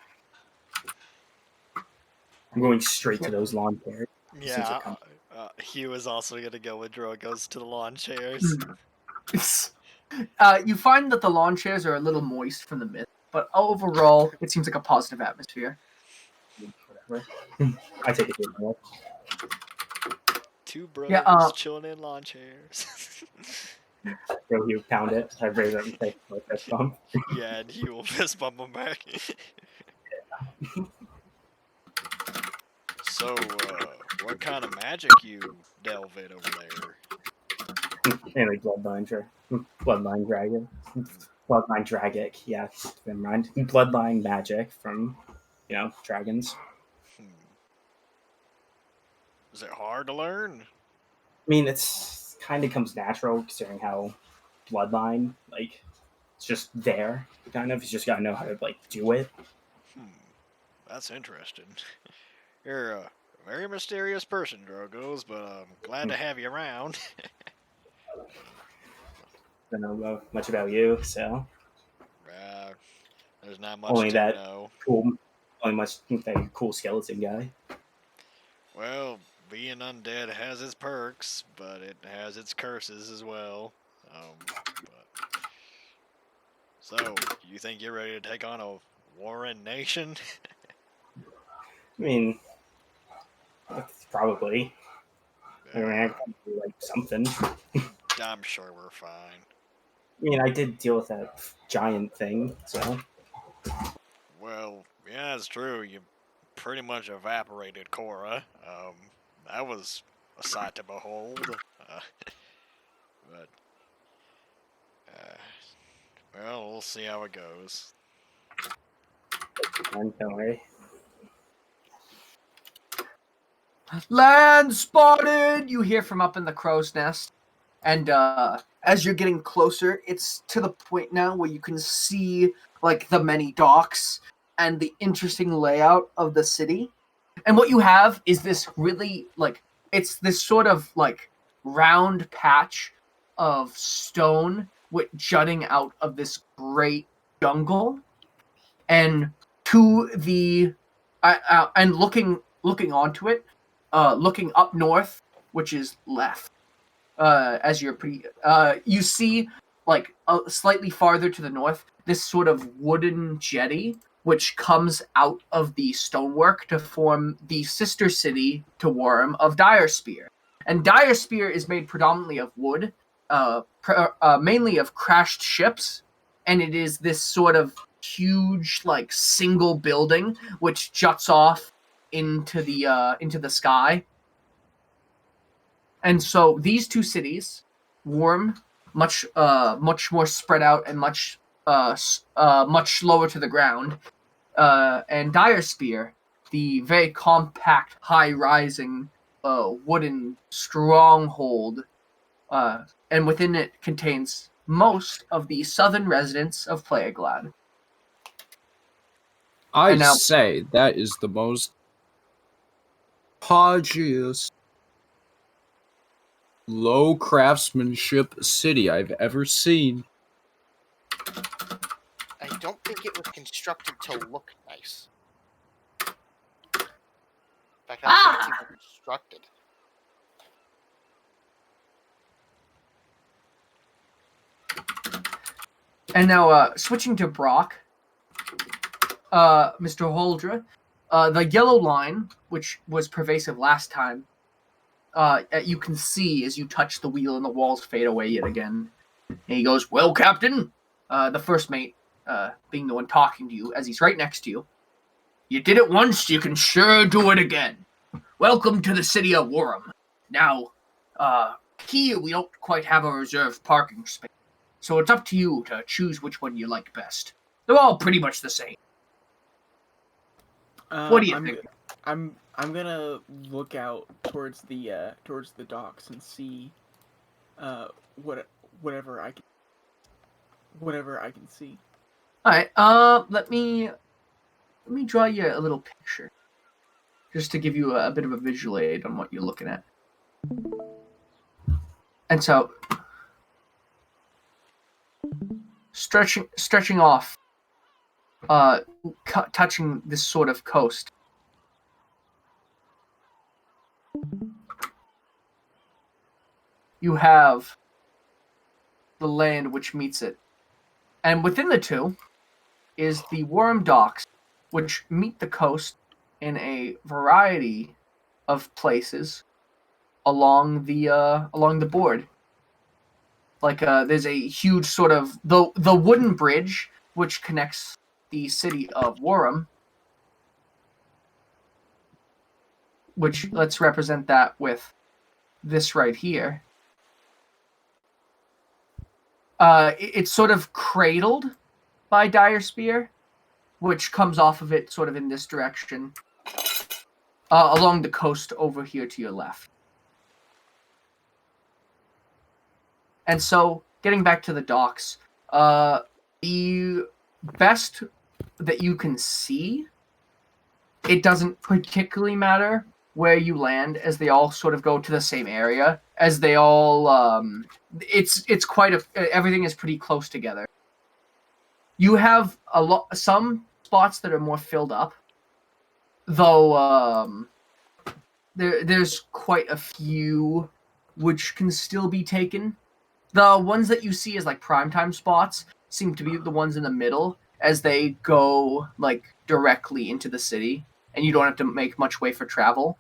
I'm going straight to those lawn chairs. Yeah, Hugh is also going to go with Drogo's to the lawn chairs. You find that the lawn chairs are a little moist from the mist, but overall, it seems like a positive atmosphere. Whatever. I take it to the Two brothers chilling in lawn chairs. So you pound it. I raise it and take a fist bump. Yeah, and he will fist bump him back. So, what kind of magic you delve in over there? And like bloodline dragon. Bloodline dragic, yeah. Never mind. Bloodline magic from, dragons. Is it hard to learn? I mean, it's kind of comes natural considering how bloodline, it's just there. Kind of, you just gotta know how to do it. That's interesting. You're a very mysterious person, Drogos, but I'm glad to have you around. Don't know much about you, so. There's not much to know. Cool skeleton guy. Well, being undead has its perks, but it has its curses as well. So, you think you're ready to take on a Warren nation? I mean, probably. I mean, I can do something. I'm sure we're fine. I mean, I did deal with that giant thing, so. Well, yeah, it's true. You pretty much evaporated Cora. That was a sight to behold. Well, we'll see how it goes. Don't worry. Land spotted! You hear from up in the crow's nest. And as you're getting closer, it's to the point now where you can see the many docks and the interesting layout of the city. And what you have is this really it's this sort of round patch of stone jutting out of this great jungle. And to the and looking onto it, looking up north, which is left. As you're you see slightly farther to the north, this sort of wooden jetty which comes out of the stonework to form the sister city to Wram of Direspear. And Direspear is made predominantly of wood, mainly of crashed ships, and it is this sort of huge single building which juts off into the sky. And so these two cities, Wram, much more spread out and much lower to the ground, and Direspear, the very compact, high-rising, wooden stronghold, and within it contains most of the southern residents of Playaglad. I say that is the most podgiest, low craftsmanship city I've ever seen. I don't think it was constructed to look nice. In fact, I don't think it's even constructed. And now, switching to Brock, Mr. Holdra, the yellow line, which was pervasive last time, you can see as you touch the wheel and the walls fade away yet again. And he goes, "Well, Captain," the first mate, being the one talking to you, as he's right next to you. "You did it once, you can sure do it again. Welcome to the city of Wram. Now, here we don't quite have a reserved parking space, so it's up to you to choose which one you like best. They're all pretty much the same. What do you think?" I'm gonna look out towards the docks and see whatever I can see. All right. Let me draw you a little picture, just to give you a bit of a visual aid on what you're looking at. And so, stretching off, touching this sort of coast. You have the land which meets it. And within the two is the Wram docks, which meet the coast in a variety of places, along the board. Like there's a huge sort of the wooden bridge which connects the city of Wram, which let's represent that with this right here. It's sort of cradled by Dire Spear, which comes off of it sort of in this direction, along the coast over here to your left. And so, getting back to the docks, the best that you can see, it doesn't particularly matter where you land, as they all sort of go to the same area, as they all, it's quite everything is pretty close together. You have some spots that are more filled up, though there's quite a few which can still be taken. The ones that you see as like primetime spots seem to be the ones in the middle, as they go like directly into the city, and you don't have to make much way for travel.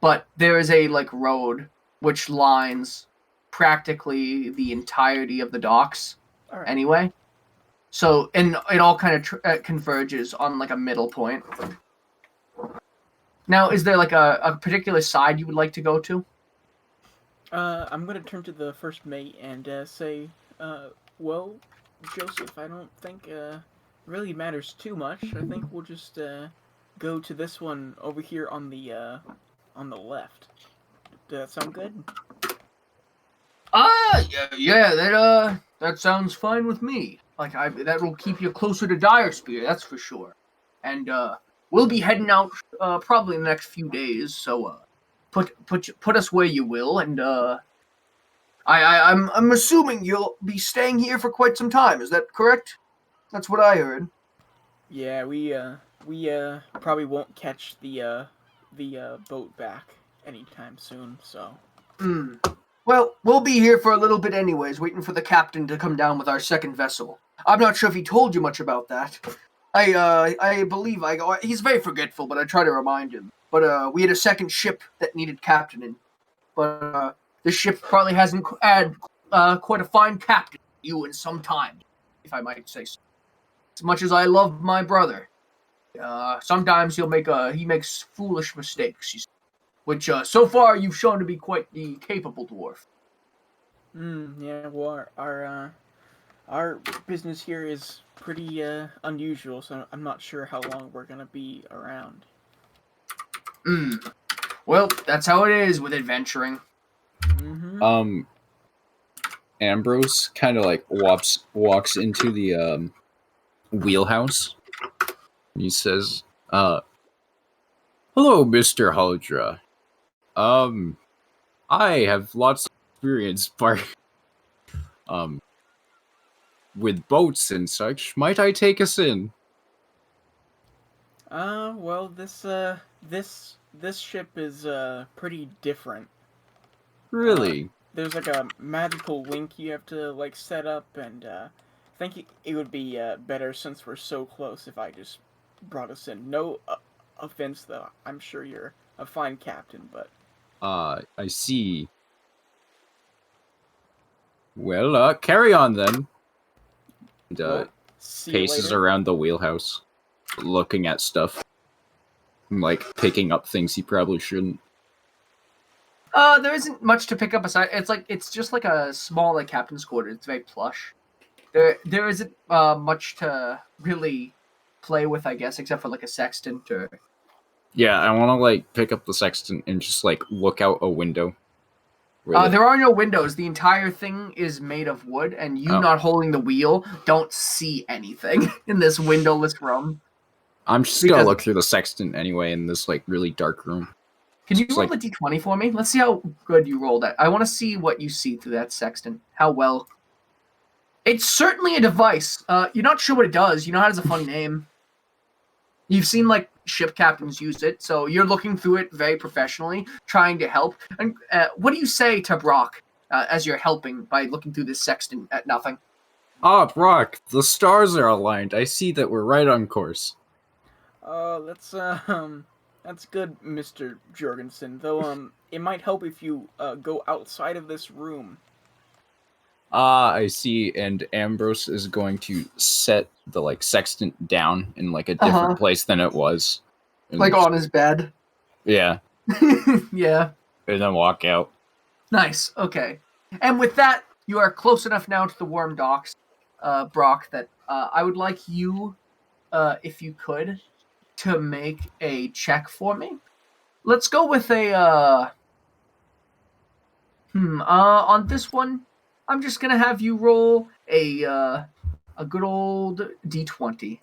But there is a like road which lines practically the entirety of the docks. All right. Anyway. So, and it all kind of converges on like a middle point. Now, is there like a particular side you would like to go to? I'm going to turn to the first mate and say, well, Joseph, I don't think really matters too much. I think we'll just go to this one over here on the left. Does that sound good? Yeah, that sounds fine with me. Like that will keep you closer to Dire Spear, that's for sure. And we'll be heading out probably in the next few days. So put us where you will, and I'm assuming you'll be staying here for quite some time. Is that correct? That's what I heard. Yeah, we probably won't catch the boat back anytime soon. So. Well, we'll be here for a little bit anyways, waiting for the captain to come down with our second vessel. I'm not sure if he told you much about that. I believe he's very forgetful, but I try to remind him. But we had a second ship that needed captaining. But this ship probably hasn't had quite a fine captain you in some time, if I might say so. As much as I love my brother, sometimes he makes foolish mistakes. Which, so far, you've shown to be quite the capable dwarf. Yeah, well, our business here is pretty unusual, so I'm not sure how long we're gonna be around. Well, that's how it is with adventuring. Ambrose kind of like walks into the wheelhouse. He says, "Hello, Mr. Huldra. I have lots of experience with boats and such. Might I take us in?" Well, this ship is pretty different. Really? There's like a magical link you have to like set up, and I think it would be better since we're so close if I just brought us in. No offense, though. I'm sure you're a fine captain, but. I see. Well, carry on then. And, paces around the wheelhouse, looking at stuff. Like, picking up things he probably shouldn't. There isn't much to pick up aside. It's just like a small like captain's quarters. It's very plush. There isn't much to really play with, I guess, except for like a sextant or. Yeah, I want to like pick up the sextant and just like look out a window. There are no windows. The entire thing is made of wood, and you not holding the wheel don't see anything in this windowless room. I'm just gonna look through the sextant anyway in this like really dark room. Can you roll the d20 for me? Let's see how good you rolled at. I want to see what you see through that sextant. How well. It's certainly a device. You're not sure what it does. You know how it has a funny name. You've seen like ship captains use it, so you're looking through it very professionally, trying to help. And what do you say to Brock as you're helping by looking through this sextant at nothing? Brock, the stars are aligned. I see that we're right on course. Let's That's good, Mr. Jorgensen. Though, it might help if you go outside of this room. I see. And Ambrose is going to set the sextant down in a different place than it was. And Like on his bed. Yeah. Yeah. And then walk out. Nice. Okay. And with that, you are close enough now to the Worm Docks, Brock, that I would like you, if you could, to make a check for me. Let's go with a on this one, I'm just gonna have you roll a good old D20.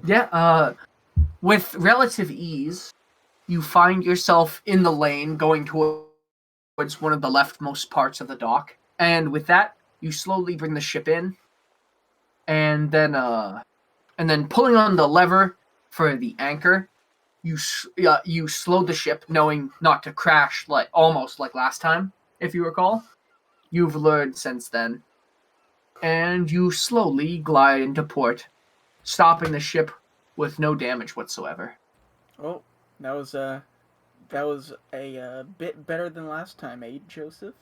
Yeah, with relative ease, you find yourself in the lane going towards one of the leftmost parts of the dock. And with that, you slowly bring the ship in, and then pulling on the lever for the anchor, you slow the ship, knowing not to crash almost like last time, if you recall. You've learned since then, and you slowly glide into port, stopping the ship with no damage whatsoever. Oh, that was a bit better than last time, eh, Joseph?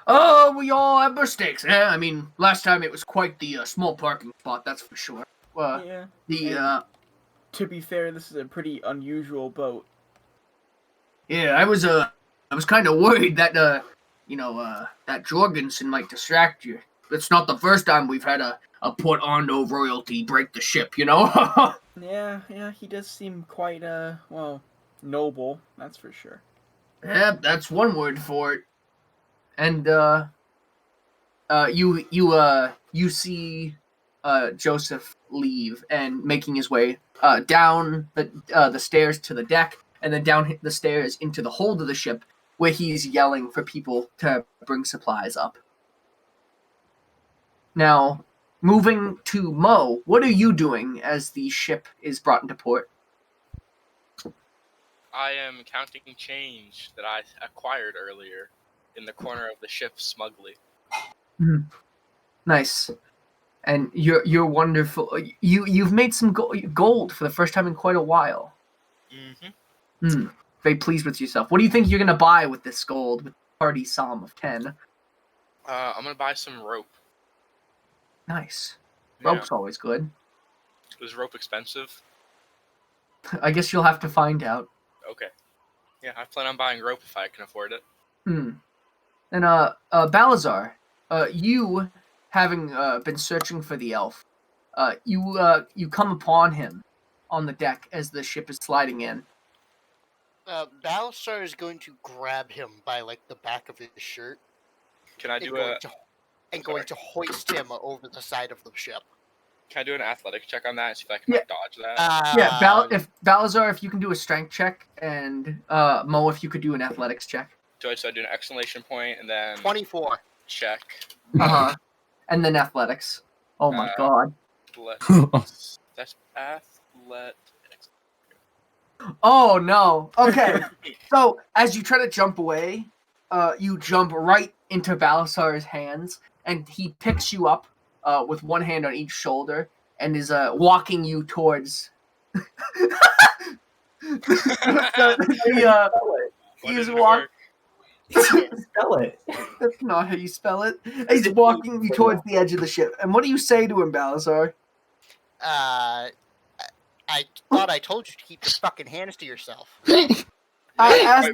Oh, we all have mistakes. I mean, last time it was quite the small parking spot, that's for sure. Yeah. The To be fair, this is a pretty unusual boat. yeah, I was kind of worried that that Jorgensen might distract you. It's not the first time we've had a Port-Ondo royalty break the ship, you know. Yeah, he does seem quite noble. That's for sure. Yeah, that's one word for it. And you see Joseph leave and making his way down the stairs to the deck, and then down the stairs into the hold of the ship, where he's yelling for people to bring supplies up. Now, moving to Mo, what are you doing as the ship is brought into port? I am counting change that I acquired earlier in the corner of the ship smugly. Nice. And you're wonderful. You've made some gold for the first time in quite a while. Mm-hmm. Very pleased with yourself. What do you think you're gonna buy with this gold? With the party sum of 10. I'm gonna buy some rope. Nice. Yeah. Rope's always good. Was rope expensive? I guess you'll have to find out. Okay. Yeah, I plan on buying rope if I can afford it. And Balazar, you having been searching for the elf, you come upon him on the deck as the ship is sliding in. Balazar is going to grab him by the back of his shirt. Can I do going to hoist him over the side of the ship. Can I do an athletics check on that and see if I can dodge that? If Balazar, if you can do a strength check, and Mo, if you could do an athletics check. So I do an exclamation point and then 24. check. And then athletics. Oh my god. That's athletics. Oh no. Okay. So as you try to jump away, you jump right into Balazar's hands, and he picks you up with one hand on each shoulder and is walking you towards. He's walking. Spell it. That's not how you spell it. He's walking you towards the edge of the ship. And what do you say to him, Balazar? I thought I told you to keep your fucking hands to yourself. As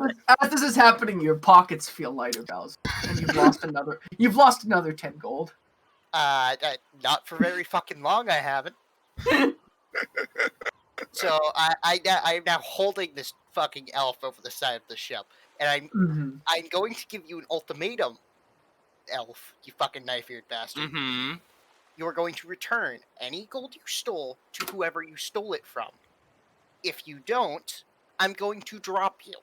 this is happening, your pockets feel lighter, Balazar, and you've lost another 10 gold. Not for very fucking long. I haven't. So I'm now holding this fucking elf over the side of the ship, and I'm going to give you an ultimatum, elf. You fucking knife-eared bastard. Mm-hmm. You are going to return any gold you stole to whoever you stole it from. If you don't, I'm going to drop you.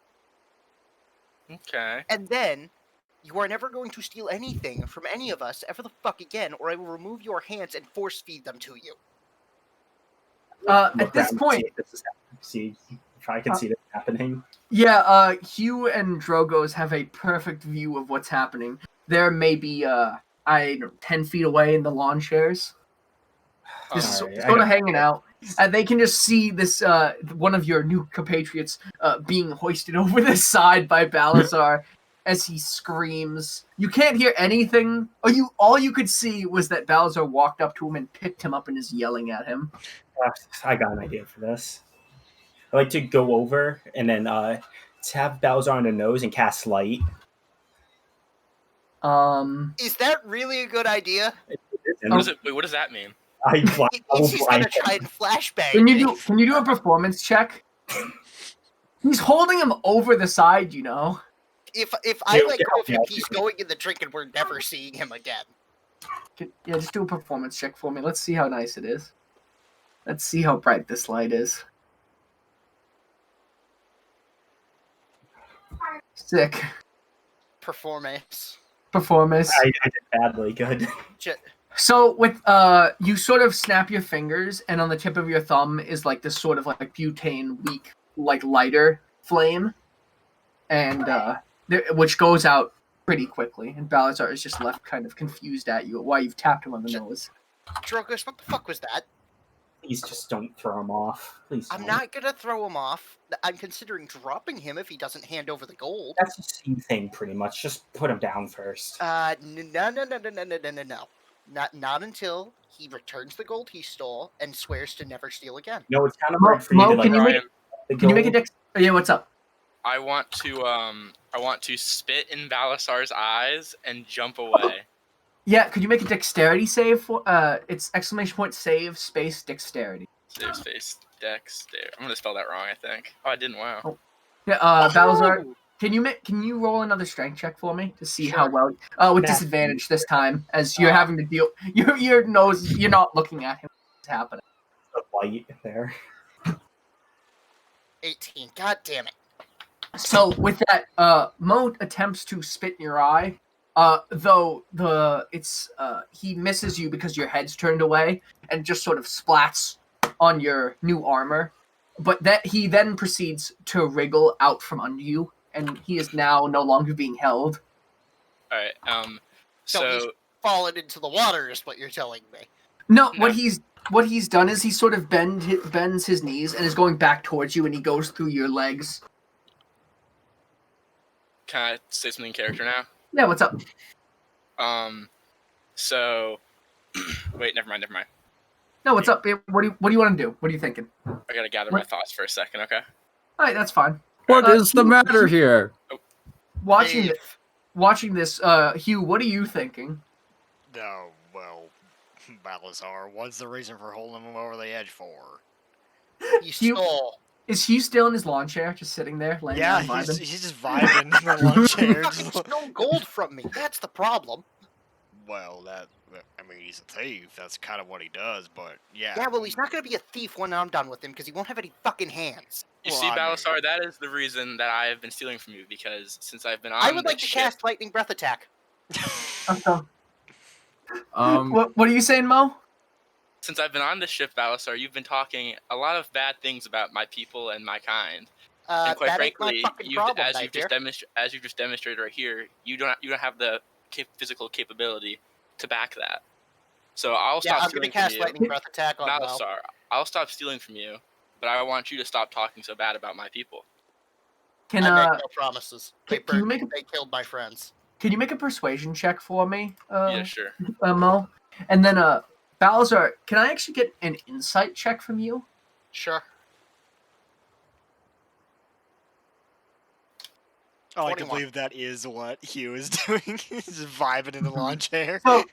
Okay. And then, you are never going to steal anything from any of us ever the fuck again, or I will remove your hands and force feed them to you. At this point, see I can see this happening. Yeah, Hugh and Drogos have a perfect view of what's happening. They're maybe 10 feet away in the lawn chairs, just Sorry, sort of hanging out. And they can just see this one of your new compatriots being hoisted over the side by Balazar as he screams. You can't hear anything. All you could see was that Balazar walked up to him and picked him up and is yelling at him. I got an idea for this. I like to go over and then tap Balazar on the nose and cast light. Is that really a good idea? What does that mean? He's gonna try and flashbang. Can you do a performance check? He's holding him over the side, you know. If I let go of him, he's going in the drink and we're never seeing him again. Yeah, just do a performance check for me. Let's see how nice it is. Let's see how bright this light is. Sick. Performance. Performance. I did badly. Good. So with you sort of snap your fingers, and on the tip of your thumb is like this sort of like butane weak, like lighter flame, and which goes out pretty quickly. And Balazar is just left kind of confused at you why you've tapped him on the nose. Drogos, what the fuck was that? Please just don't throw him off. Please. I'm not gonna throw him off. I'm considering dropping him if he doesn't hand over the gold. That's the same thing, pretty much. Just put him down first. No. Not until he returns the gold he stole and swears to never steal again. No, it's kind of hard for you to can you make a dex? Oh, yeah, what's up? I want to spit in Balasar's eyes and jump away. Yeah, could you make a dexterity save for it's ! save space dexterity. Save space dexterity. I'm gonna spell that wrong, I think. Oh, I didn't. Wow. Oh. Yeah, Balazar, can you roll another strength check for me to see how well with disadvantage this time, as you're having to deal your nose, you're not looking at him. What's happening? The light there. 18. God damn it. So with that, Mo attempts to spit in your eye. Though he misses you because your head's turned away and just sort of splats on your new armor. But that he then proceeds to wriggle out from under you, and he is now no longer being held. All right. So he's fallen into the water, is what you're telling me. No, what he's done is he sort of bends his knees and is going back towards you, and he goes through your legs. Can I say something in character now? Yeah, what's up? So, wait, never mind. No, what's up? What do you want to do? What are you thinking? I gotta gather my thoughts for a second, okay? All right, that's fine. What is the matter here? Watching this, Hugh, what are you thinking? No, well, Balazar, what's the reason for holding him over the edge for? He stole. Is he still in his lawn chair, just sitting there? Yeah, he's just vibing in the lawn chair. He fucking stole gold from me. That's the problem. Well, he's a thief. That's kind of what he does, but yeah. Yeah, well, he's not going to be a thief when I'm done with him, because he won't have any fucking hands. You see, Balasar, that is the reason that I have been stealing from you, because since I've been on I would like to cast Lightning Breath Attack. What are you saying, Mo? Since I've been on this ship, Balasar, you've been talking a lot of bad things about my people and my kind. And quite frankly, as you've just demonstrated right here, you don't have the physical capability to back that. So I'll stop stealing from you. I'm going to cast Lightning Breath Attack on Balasar, I'll stop stealing from you, but I want you to stop talking so bad about my people. I make no promises. They killed my friends. Can you make a persuasion check for me? Yeah, sure. Mo? And then, Balazar, can I actually get an insight check from you? Sure. I like to believe that is what Hugh is doing. He's just vibing in the lawn chair. So,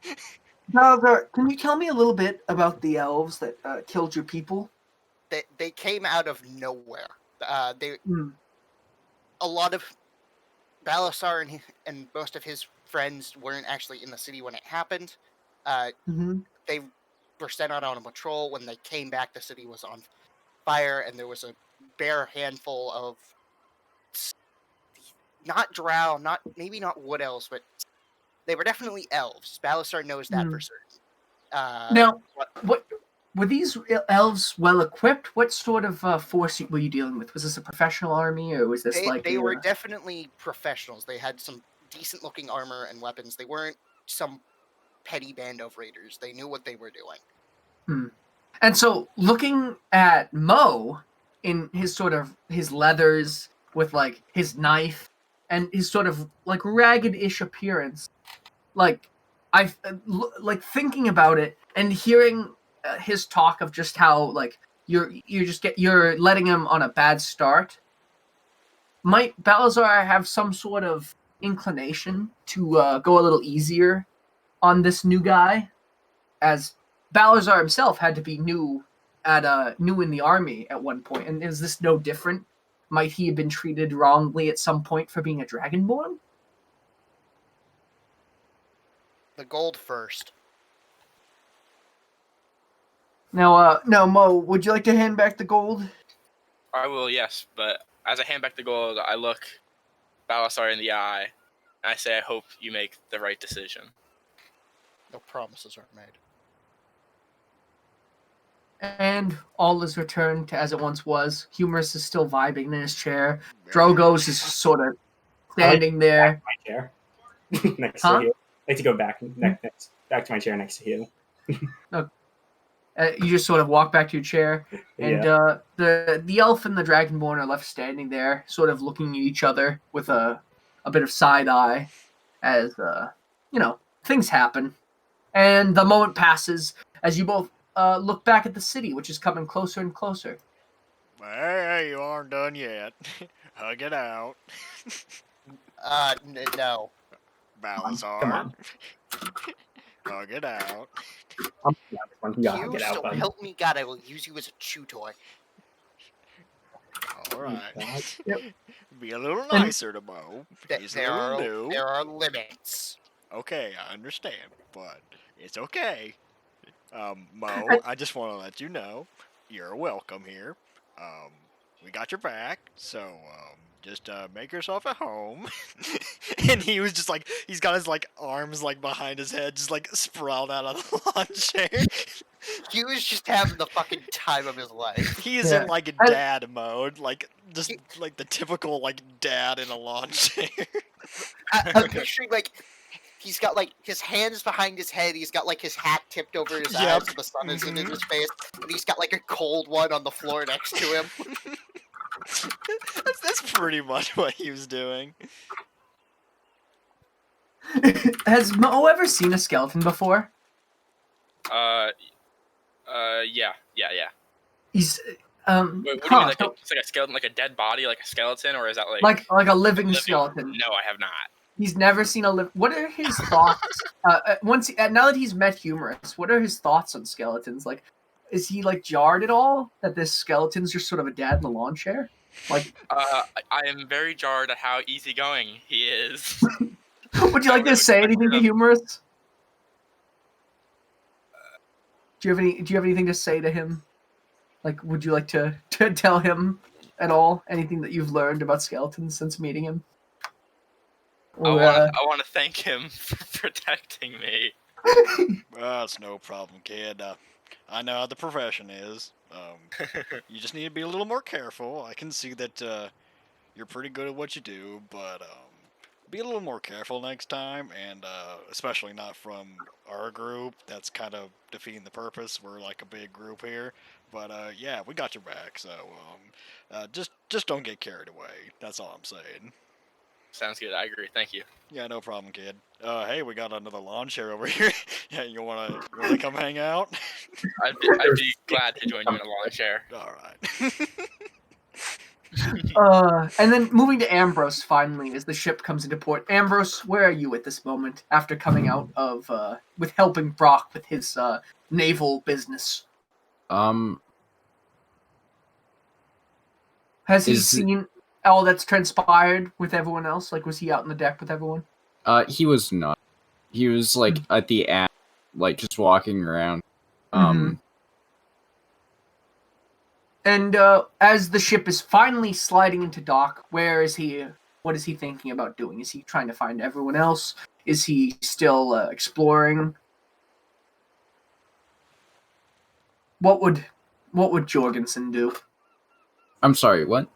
Balazar, can you tell me a little bit about the elves that killed your people? They came out of nowhere. A lot of Balazar and most of his friends weren't actually in the city when it happened. They were sent out on a patrol. When they came back, the city was on fire, and there was a bare handful of not drow, maybe not wood elves, but they were definitely elves. Balazar knows that for certain. Now, were these elves well equipped? What sort of force were you dealing with? Was this a professional army, or was this they were definitely professionals. They had some decent looking armor and weapons. They weren't some petty band of raiders. They knew what they were doing. And so, looking at Mo in his his leathers with like his knife and his sort of like ragged-ish appearance, like I've like thinking about it and hearing his talk of just how like you're letting him on a bad start. Might Balazar have some sort of inclination to go a little easier on this new guy, as Balazar himself had to be new in the army at one point, and is this no different? Might he have been treated wrongly at some point for being a dragonborn? The gold first. Now, Mo, would you like to hand back the gold? I will, yes, but as I hand back the gold, I look Balasar in the eye, and I say, I hope you make the right decision. No promises are made. And all is returned to as it once was. Humorous is still vibing in his chair. Drogo's is sort of standing there. My chair next to you. I like to go back to my chair next to you. You just sort of walk back to your chair, and the elf and the dragonborn are left standing there, sort of looking at each other with a bit of side eye, as things happen, and the moment passes as you both look back at the city, which is coming closer and closer. Hey, you aren't done yet. Hug it out. No. Balazar. Come on. Hug it out. You so help me God, I will use you as a chew toy. Alright. Yep. Be a little nicer to Mo. There are limits. Okay, I understand, but it's okay. Mo, I just want to let you know, you're welcome here. We got your back, so, just, make yourself at home. And he was just like, he's got his, like, arms, like, behind his head, just, like, sprawled out on the lawn chair. He was just having the fucking time of his life. He is in, like, dad mode, like, just, like, the typical, like, dad in a lawn chair. I'm picturing, like, he's got, like, his hands behind his head, he's got, like, his hat tipped over his eyes so the sun isn't in his face, and he's got, like, a cold one on the floor next to him. That's pretty much what he was doing. Has Mo ever seen a skeleton before? Yeah. He's Wait, what do you mean, like it's like a skeleton, like a dead body, like a skeleton, or is that like a living skeleton? No, I have not. He's never seen a What are his thoughts? Now that he's met Humorous, what are his thoughts on skeletons? Like, is he like jarred at all that this skeleton's just sort of a dad in a lawn chair? Like, I am very jarred at how easygoing he is. Would you like to say anything to Humorous? Do you have anything to say to him? Like, would you like to tell him at all anything that you've learned about skeletons since meeting him? Or, I want to thank him for protecting me. That's no problem, kid. I know how the profession is. You just need to be a little more careful. I can see that you're pretty good at what you do, but be a little more careful next time, and especially not from our group. That's kind of defeating the purpose. We're like a big group here, but yeah, we got your back. So just don't get carried away. That's all I'm saying. Sounds good. I agree. Thank you. Yeah, no problem, kid. Hey, we got another lawn chair over here. Yeah, you wanna come hang out? I'd be glad to join you in a lawn chair. All right. And then moving to Ambrose finally as the ship comes into port. Ambrose, where are you at this moment after coming out of with helping Brock with his naval business? Has he seen all that's transpired with everyone else? Like, was he out on the deck with everyone? He was not. He was like at the end, like just walking around. And as the ship is finally sliding into dock, where is he? What is he thinking about doing? Is he trying to find everyone else? Is he still exploring? what would Jorgensen do? I'm sorry, what?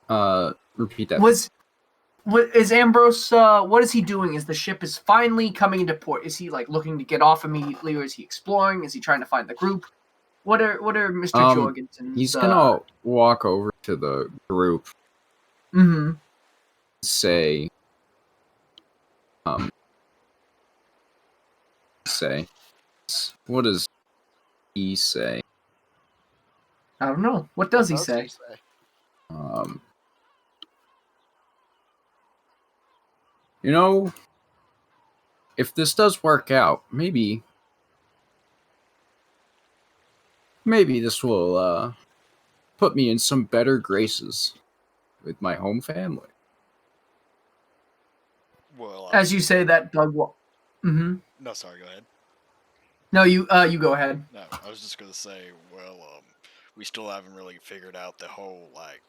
Repeat that. What is Ambrose? What is he doing? Is the ship is finally coming into port? Is he like looking to get off immediately, or is he exploring? Is he trying to find the group? What are Mr. Jorgensen's? He's gonna walk over to the group. Mm-hmm. Say. What does he say? I don't know. What does he say? You know, if this does work out, maybe this will put me in some better graces with my home family. Well, as you say that, Doug. Mm-hmm. No, sorry. Go ahead. No, you go ahead. No, I was just gonna say, well, we still haven't really figured out the whole like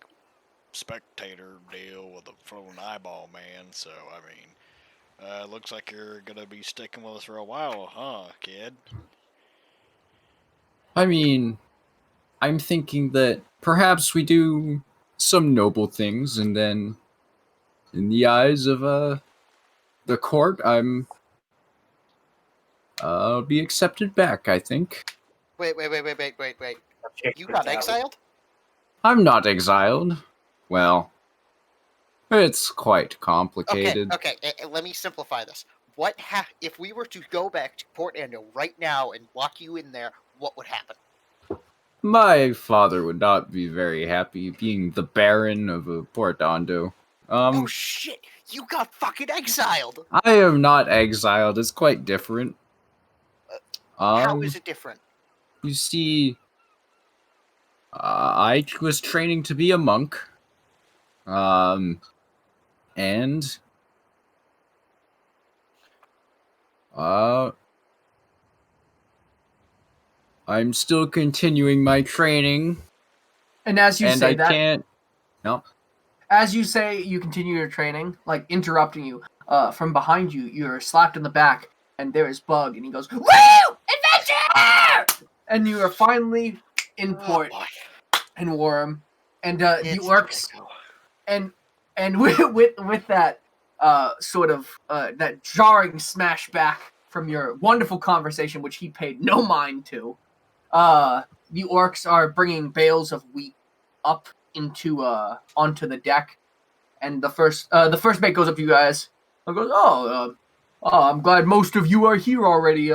spectator deal with the floating eyeball man. So I mean, looks like you're gonna be sticking with us for a while, huh, kid? I mean, I'm thinking that perhaps we do some noble things, and then, in the eyes of the court, I'll be accepted back, I think. Wait. You got exiled? I'm not exiled. Well, it's quite complicated. Okay, let me simplify this. If we were to go back to Port Ando right now and lock you in there, what would happen? My father would not be very happy being the Baron of Port Ando. Oh shit! You got fucking exiled! I am not exiled. It's quite different. How is it different? You see, I was training to be a monk. And I'm still continuing my training. And as you say that, can't. No. As you say, you continue your training, like interrupting you. From behind you, you're slapped in the back, and there is Bug, and he goes, "Woo! Adventure!" And you are finally in port in Wram, and the orcs, and with that sort of that jarring smash back from your wonderful conversation, which he paid no mind to. The orcs are bringing bales of wheat up into onto the deck, and the first mate goes up to you guys and goes, I'm glad most of you are here already.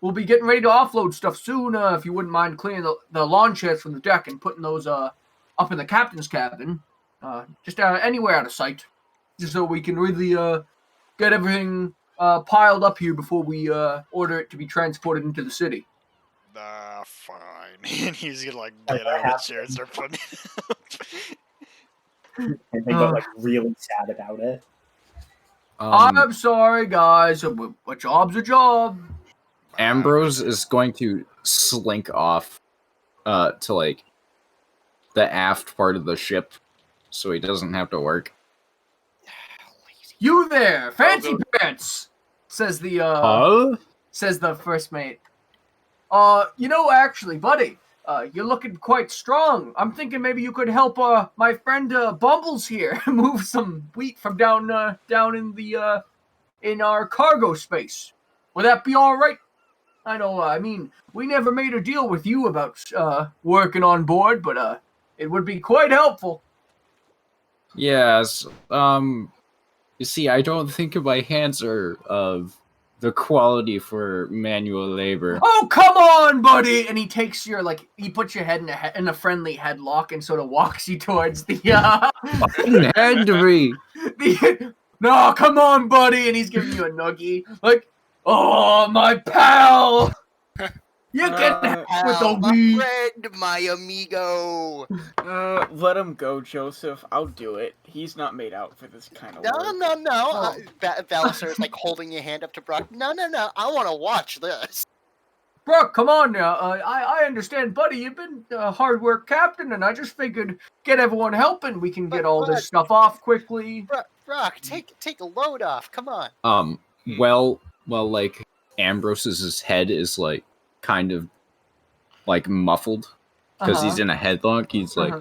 We'll be getting ready to offload stuff soon. If you wouldn't mind clearing the lawn chairs from the deck and putting those up in the captain's cabin, just anywhere out of sight, just so we can really get everything piled up here before we order it to be transported into the city. Fine. And he's gonna like get out of the chair and start putting it up. And they got like really sad about it. I'm sorry, guys. A job's a job. Ambrose is going to slink off to like the aft part of the ship, so he doesn't have to work. You there, fancy pants? Says the first mate. Actually, buddy, you're looking quite strong. I'm thinking maybe you could help my friend Bumbles here move some wheat from down in the in our cargo space. Would that be all right? I know. I mean, we never made a deal with you about working on board, but it would be quite helpful. Yes. You see, I don't think my hands are of the quality for manual labor. Oh, come on, buddy! And he takes he puts your head in a friendly headlock and sort of walks you towards the hand me. No, come on, buddy! And he's giving you a nuggie, like, oh, my pal! You can have with the weed. My friend, my amigo. Let him go, Joseph. I'll do it. He's not made out for this kind of work. No. Oh. Balasar is like holding your hand up to Brock. No. I want to watch this. Brock, come on now. I understand, buddy. You've been a hard work captain, and I just figured get everyone helping. We can get all this stuff off quickly. Brock, take a load off. Come on. Well, like Ambrose's head is like kind of like muffled because he's in a headlock. He's like,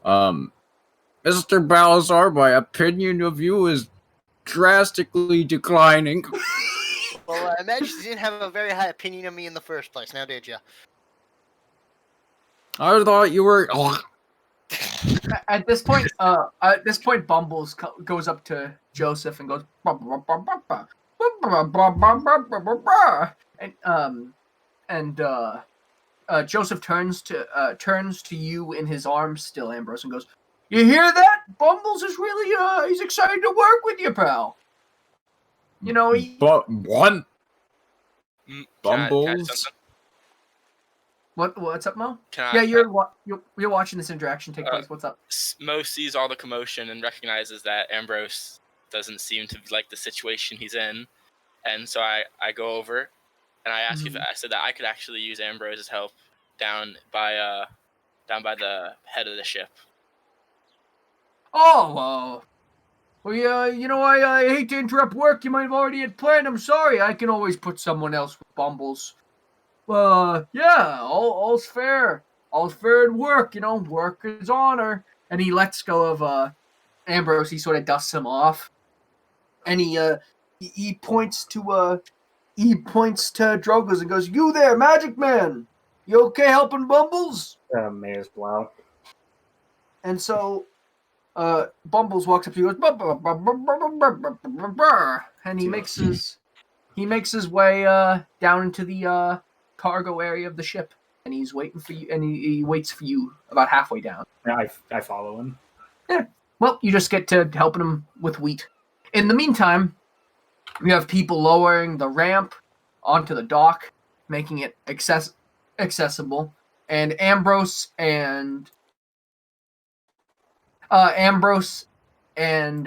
Mr. Balazar, my opinion of you is drastically declining. Well, I imagine you didn't have a very high opinion of me in the first place, now did you? I thought you were... At this point, Bumbles goes up to Joseph and goes, and Joseph turns to you in his arms, still Ambrose, and goes, "You hear that? Bumbles is really he's excited to work with you, pal. You know, But what? Bumbles? What's up, Mo? You're watching this interaction take place. What's up? Mo sees all the commotion and recognizes that Ambrose doesn't seem to like the situation he's in, and so I go over and I ask if I said that I could actually use Ambrose's help down by the head of the ship. Oh, well, yeah, you know, I hate to interrupt work you might have already had planned. I'm sorry. I can always put someone else with Bumbles. Yeah, all's fair. All's fair in work, you know, work is honor. And he lets go of Ambrose. He sort of dusts him off. And he points to Drogos and goes, "You there, Magic Man? You okay helping Bumbles?" Mayor's blow. And so Bumbles walks up to you and goes, and he makes his way down into the cargo area of the ship, and he's waiting for you, and he waits for you about halfway down. Yeah, I follow him. Yeah. Well, you just get to helping him with wheat. In the meantime, we have people lowering the ramp onto the dock, making it accessible, and Ambrose and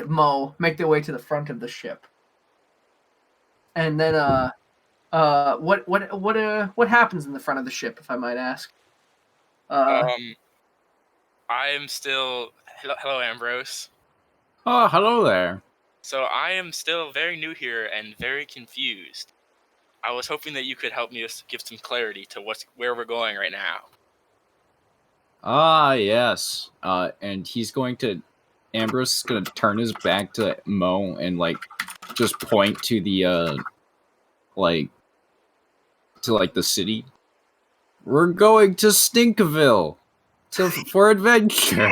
Mo make their way to the front of the ship. And then what happens in the front of the ship, if I might ask? I am still hello Ambrose. Oh, hello there. So I am still very new here and very confused. I was hoping that you could help me give some clarity to where we're going right now. Ah, yes. And Ambrose is going to turn his back to Mo and, like, just point to the, the city. We're going to Stinkville for adventure.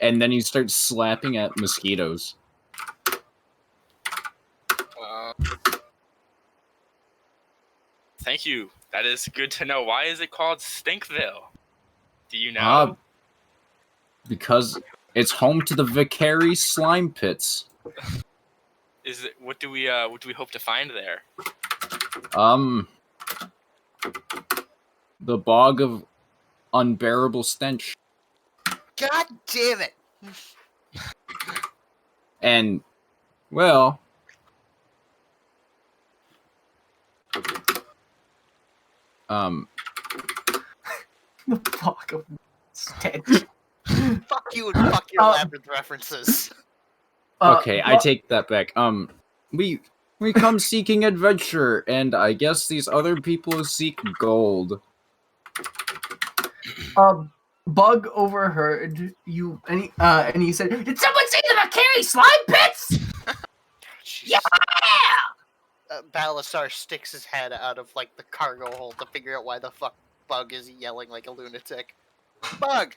And then he starts slapping at mosquitoes. Thank you. That is good to know. Why is it called Stinkville? Do you know? Because it's home to the Vicary slime pits. Is it? What do we hope to find there? The bog of unbearable stench. God damn it! And, well, the bog of stench. Fuck you and fuck your Labyrinth references. Okay, I take that back. We come seeking adventure, and I guess these other people seek gold. Bug overheard you, and he said, "Did someone say the Vicary slime pits?" Yeah! Balasar sticks his head out of, like, the cargo hold to figure out why the fuck Bug is yelling like a lunatic. Bug!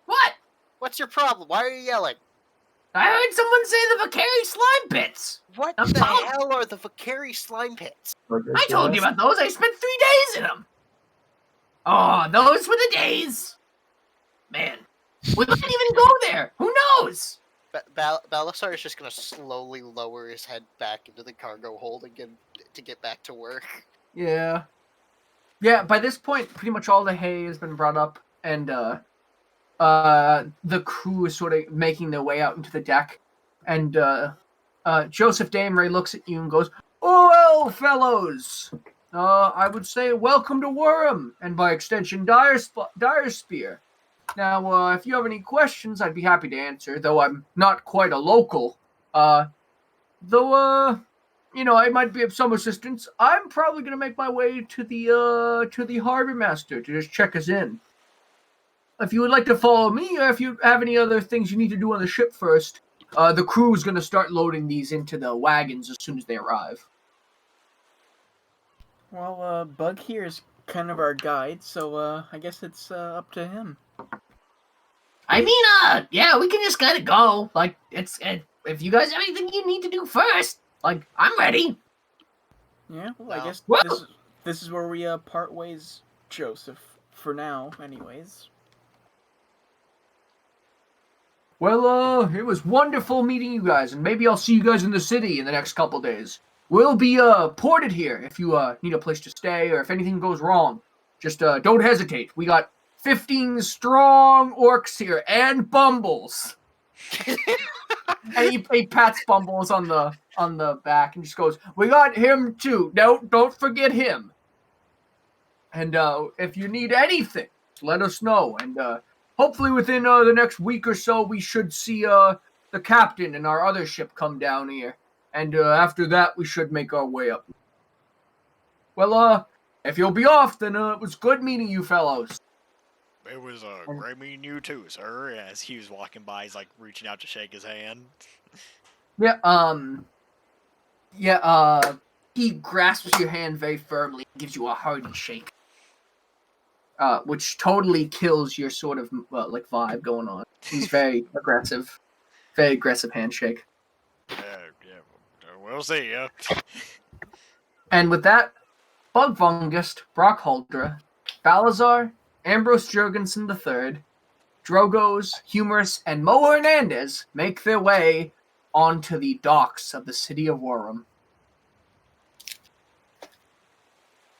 What? What's your problem? Why are you yelling? I heard someone say the Vicary slime pits. What the hell are the Vicary slime pits? I told you about those. I spent 3 days in them. Oh, those were the days. Man, we might even go there. Who knows? Balasar is just gonna slowly lower his head back into the cargo hold again to get back to work. Yeah. By this point, pretty much all the hay has been brought up, and the crew is sort of making their way out into the deck, and Joseph Dameray looks at you and goes, "Oh, well, fellows, I would say welcome to Wram, and by extension, Dire Spear. Now, if you have any questions, I'd be happy to answer, though I'm not quite a local. I might be of some assistance, I'm probably going to make my way to the harbor master to just check us in. If you would like to follow me, or if you have any other things you need to do on the ship first, the crew is going to start loading these into the wagons as soon as they arrive. Well, Bug here is kind of our guide, so I guess it's up to him. I mean, yeah, we can just kind of go. Like, if you guys have anything you need to do first, like, I'm ready. Yeah, well, I guess this is where we part ways, Joseph. For now, anyways. Well, it was wonderful meeting you guys, and maybe I'll see you guys in the city in the next couple days. We'll be ported here if you need a place to stay, or if anything goes wrong. Just don't hesitate. We got 15 strong orcs here, and Bumbles. And he pats Bumbles on the back and just goes, "We got him too. No, don't forget him. And if you need anything, let us know. And hopefully within the next week or so, we should see the captain and our other ship come down here. And after that, we should make our way up. Well, if you'll be off, then it was good meeting you fellows." It was great meeting you too, sir. As he was walking by, he's like reaching out to shake his hand. He grasps your hand very firmly and gives you a hearty shake. Which totally kills your sort of like vibe going on. He's very aggressive handshake. Yeah, we'll see ya. And with that, Bug Fungust, Brock Huldra, Balazar, Ambrose Jurgensen III, Drogos, Humorous, and Mo Hernandez make their way onto the docks of the city of Wram.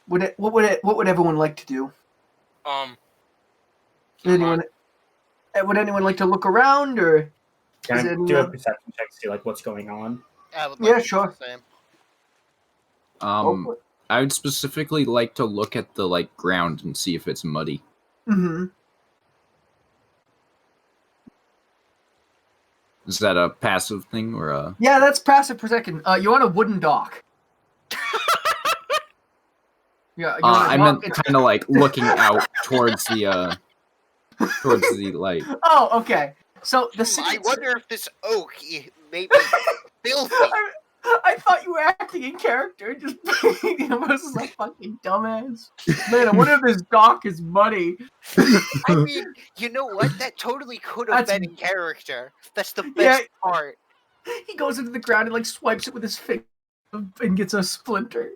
What would everyone like to do? Would anyone like to look around, or can I do a perception check to see like what's going on? Yeah, sure. I would specifically like to look at the like ground and see if it's muddy. Mm-hmm. Is that a passive thing or a? Yeah, that's passive per second. You're on a wooden dock. Yeah, I meant kind of like looking out towards the light. Oh, okay. So the city. I wonder if this oak may be filthy. I thought you were acting in character, just being Ambrose like fucking dumbass. Man, I wonder if this dock is muddy. I mean, you know what? That totally could have been in character. That's the best part. He goes into the ground and like swipes it with his finger and gets a splinter.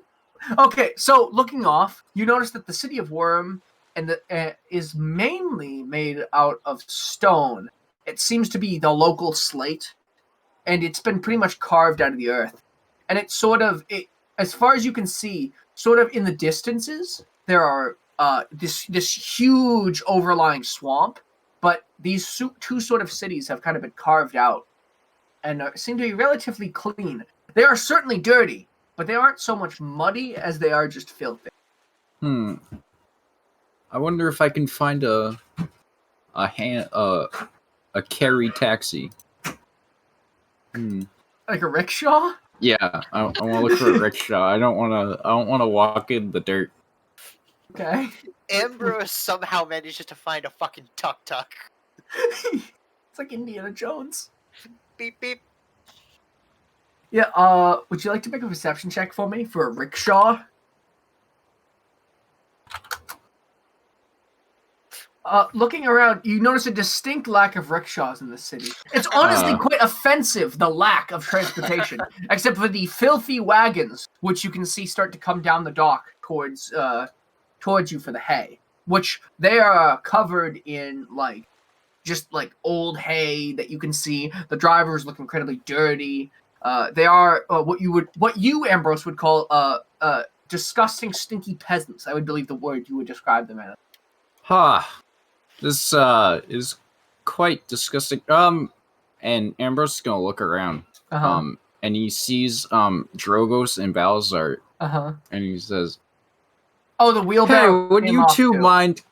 Okay, so looking off, you notice that the city of Wram is mainly made out of stone. It seems to be the local slate, and it's been pretty much carved out of the earth. And it's sort of, as far as you can see, sort of in the distances, there are this huge overlying swamp, but these two sort of cities have kind of been carved out and seem to be relatively clean. They are certainly dirty, but they aren't so much muddy as they are just filthy. I wonder if I can find a carry taxi. Like a rickshaw? Yeah, I want to look for a rickshaw. I don't want to walk in the dirt. Okay. Ambrose somehow manages to find a fucking tuk-tuk. It's like Indiana Jones. Beep beep. Yeah, would you like to make a perception check for me for a rickshaw? Looking around, you notice a distinct lack of rickshaws in the city. It's honestly quite offensive, the lack of transportation, except for the filthy wagons, which you can see start to come down the dock towards you for the hay, which they are covered in just old hay that you can see. The drivers look incredibly dirty. They are what you Ambrose would call disgusting, stinky peasants. I would believe the word you would describe them as. This is quite disgusting. And Ambrose is gonna look around. And he sees Drogos and Balazar. And he says, "Oh, the wheelbarrow. Hey, would you two mind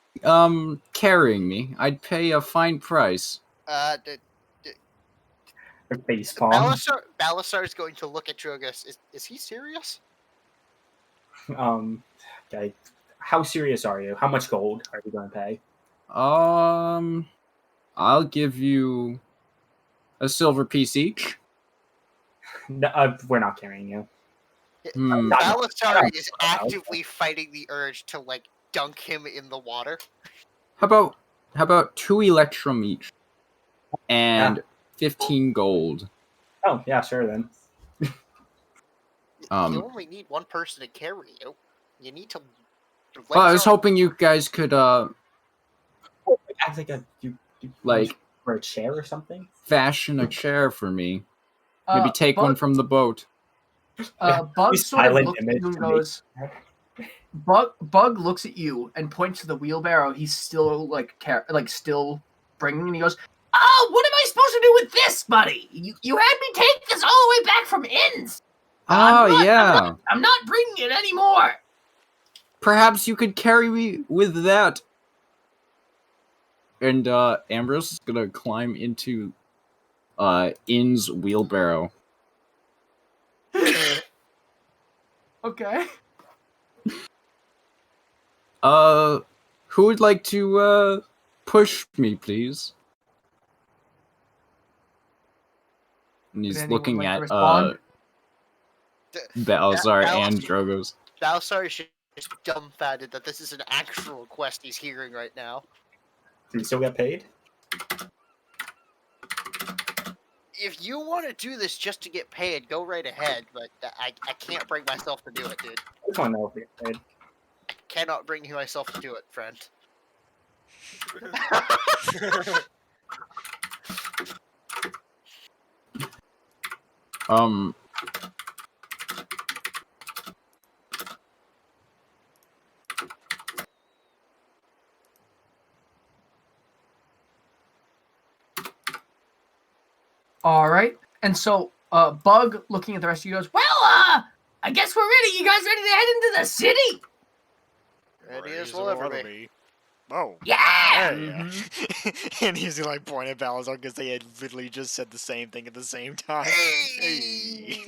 carrying me? I'd pay a fine price." Face palm. Balasar is going to look at Drogus. Is he serious? Okay. How serious are you? How much gold are you going to pay? I'll give you a silver piece each. No, we're not carrying you. Balasar is actively fighting the urge to like dunk him in the water. How about 2 electrum each, and 15 gold. Oh yeah, sure then. You only need one person to carry you. You need to. Well, I was hoping you guys could act like you like for a chair or something. Fashion a chair for me. Maybe take one from the boat. Bug sort of looks at you and goes. Bug looks at you and points to the wheelbarrow. He's still still bringing, and he goes, "Oh, what am I supposed to do with this, buddy? You had me take this all the way back from Inns. I'm not bringing it anymore. Perhaps you could carry me with that." And Ambrose is gonna climb into Inn's wheelbarrow. Okay. Who would like to push me, please? And he's looking at Balasar and Drogo's. Balasar is just dumbfounded that this is an actual quest he's hearing right now. Do you still get paid? If you want to do this just to get paid, go right ahead, but I can't bring myself to do it, dude. I just want to know if you get paid. I cannot bring myself to do it, friend. All right. And so, Bug, looking at the rest of you, goes, "Well, I guess we're ready. You guys ready to head into the city?" Ready as we'll ever be. Oh. Yeah! Mm-hmm. And he's like point at Balasar because they had literally just said the same thing at the same time. Hey!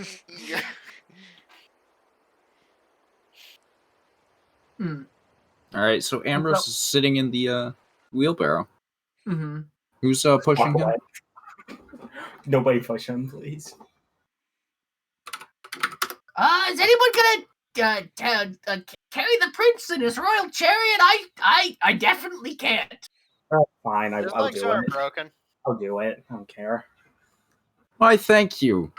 Alright, so Ambrose is sitting in the wheelbarrow. Mm-hmm. Who's pushing him? Nobody push him, please. Is anyone gonna carry the prince in his royal chariot? I definitely can't. Oh, fine, I'll legs do are it. broken. I'll do it. I don't care. Why, thank you.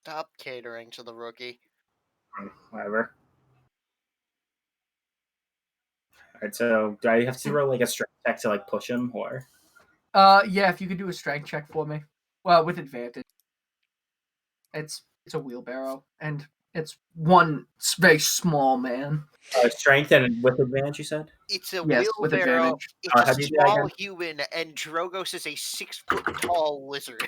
Stop catering to the rookie. Whatever. Alright, so do I have to roll like a strength check to like push him, or? Yeah, if you could do a strength check for me. Well, with advantage. It's a wheelbarrow, and it's one very small man. Strength and with advantage, you said? It's a Yes, with wheelbarrow. advantage. It's a small human, and Drogos is a 6-foot-tall lizard.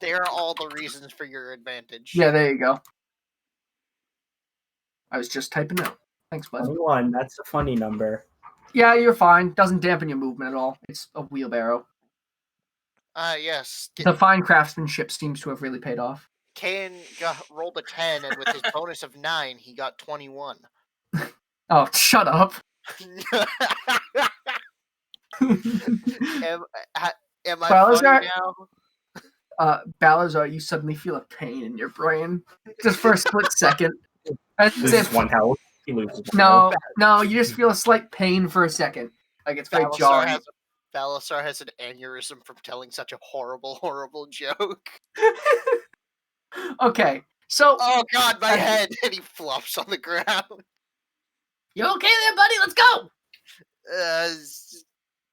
They are all the reasons for your advantage. Yeah, there you go. I was just typing out. Thanks, bud. 21, that's a funny number. Yeah, you're fine. Doesn't dampen your movement at all. It's a wheelbarrow. Yes. The fine craftsmanship seems to have really paid off. Kane rolled a 10, and with his bonus of 9, he got 21. Oh, shut up. Am I funny now? Balazar, you suddenly feel a pain in your brain. Just for a split second. Loses one health. He loses one No, you just feel a slight pain for a second. Like it's very jarring. Balasar has an aneurysm from telling such a horrible, horrible joke. Okay, so... Oh god, my head! And he flops on the ground. You okay there, buddy? Let's go!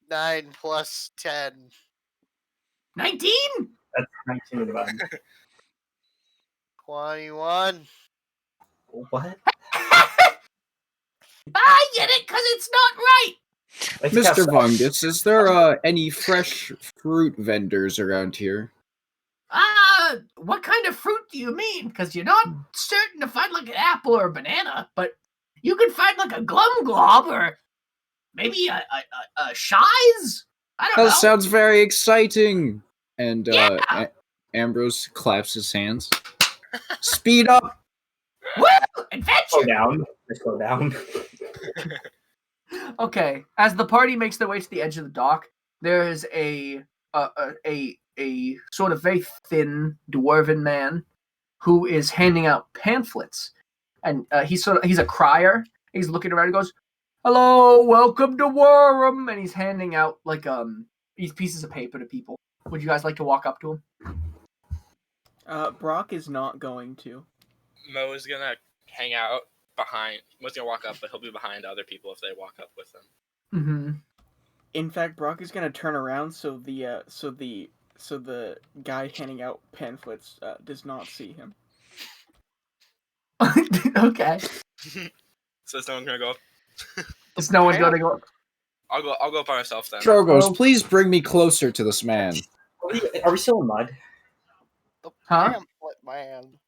9 plus 10. 19? That's 19, bud. 21. What? I get it, because it's not right! Mr. Vungus, is there any fresh fruit vendors around here? What kind of fruit do you mean? Because you're not certain to find like an apple or a banana, but you could find like a glum glob or maybe a shies. I don't know. That sounds very exciting. And Ambrose claps his hands. Speed up. Woo! Adventure! Slow down. Slow down. Okay, as the party makes their way to the edge of the dock, there is a sort of very thin dwarven man who is handing out pamphlets, and he's a crier. He's looking around and goes, "Hello, welcome to Wram," and he's handing out like these pieces of paper to people. Would you guys like to walk up to him? Brock is not going to. Mo is gonna hang out behind. Mo's gonna walk up, but he'll be behind other people if they walk up with him. Mm-hmm. In fact, Brock is gonna turn around so the guy handing out pamphlets does not see him. Okay. So is no one gonna go? Is no one gonna go? I'll go by myself then. Drogos, please bring me closer to this man. Are we still in mud? Huh? Pamphlet man.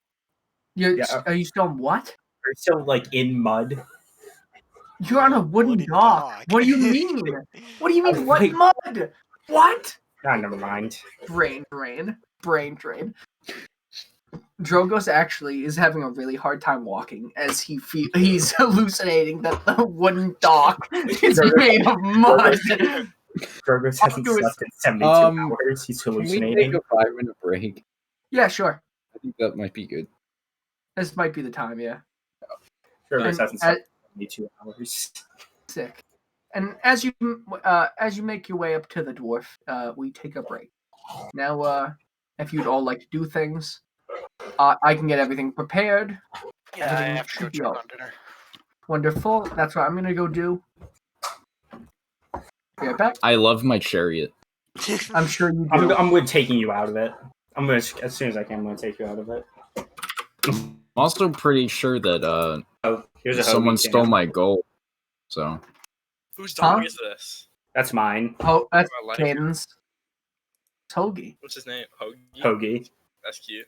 Are you still what? Are we still like in mud? You're on a wooden dock. What do you mean? What do you mean? What mud? What? Ah, never mind. Brain drain. Drogos actually is having a really hard time walking as he's hallucinating that the wooden dock is made of mud. Drogos hasn't slept in 72 hours. He's hallucinating. Can we take a 5-minute break? Yeah, sure. I think that might be good. This might be the time, yeah. Drogos hasn't slept in 72 hours. Sick. And as you make your way up to the dwarf, we take a break. Now, if you'd all like to do things, I can get everything prepared. Yeah, I have to go check on dinner. Wonderful. That's what I'm gonna go do. Be right back. I love my chariot. I'm sure you do. I'm good taking you out of it. As soon as I can, I'm gonna take you out of it. I'm also pretty sure that Here's a someone Hoagie stole can. my gold. So Whose dog is this? That's mine. Oh, that's I like Caden's. Togi. What's his name? Hoagie. Hoagie. That's cute.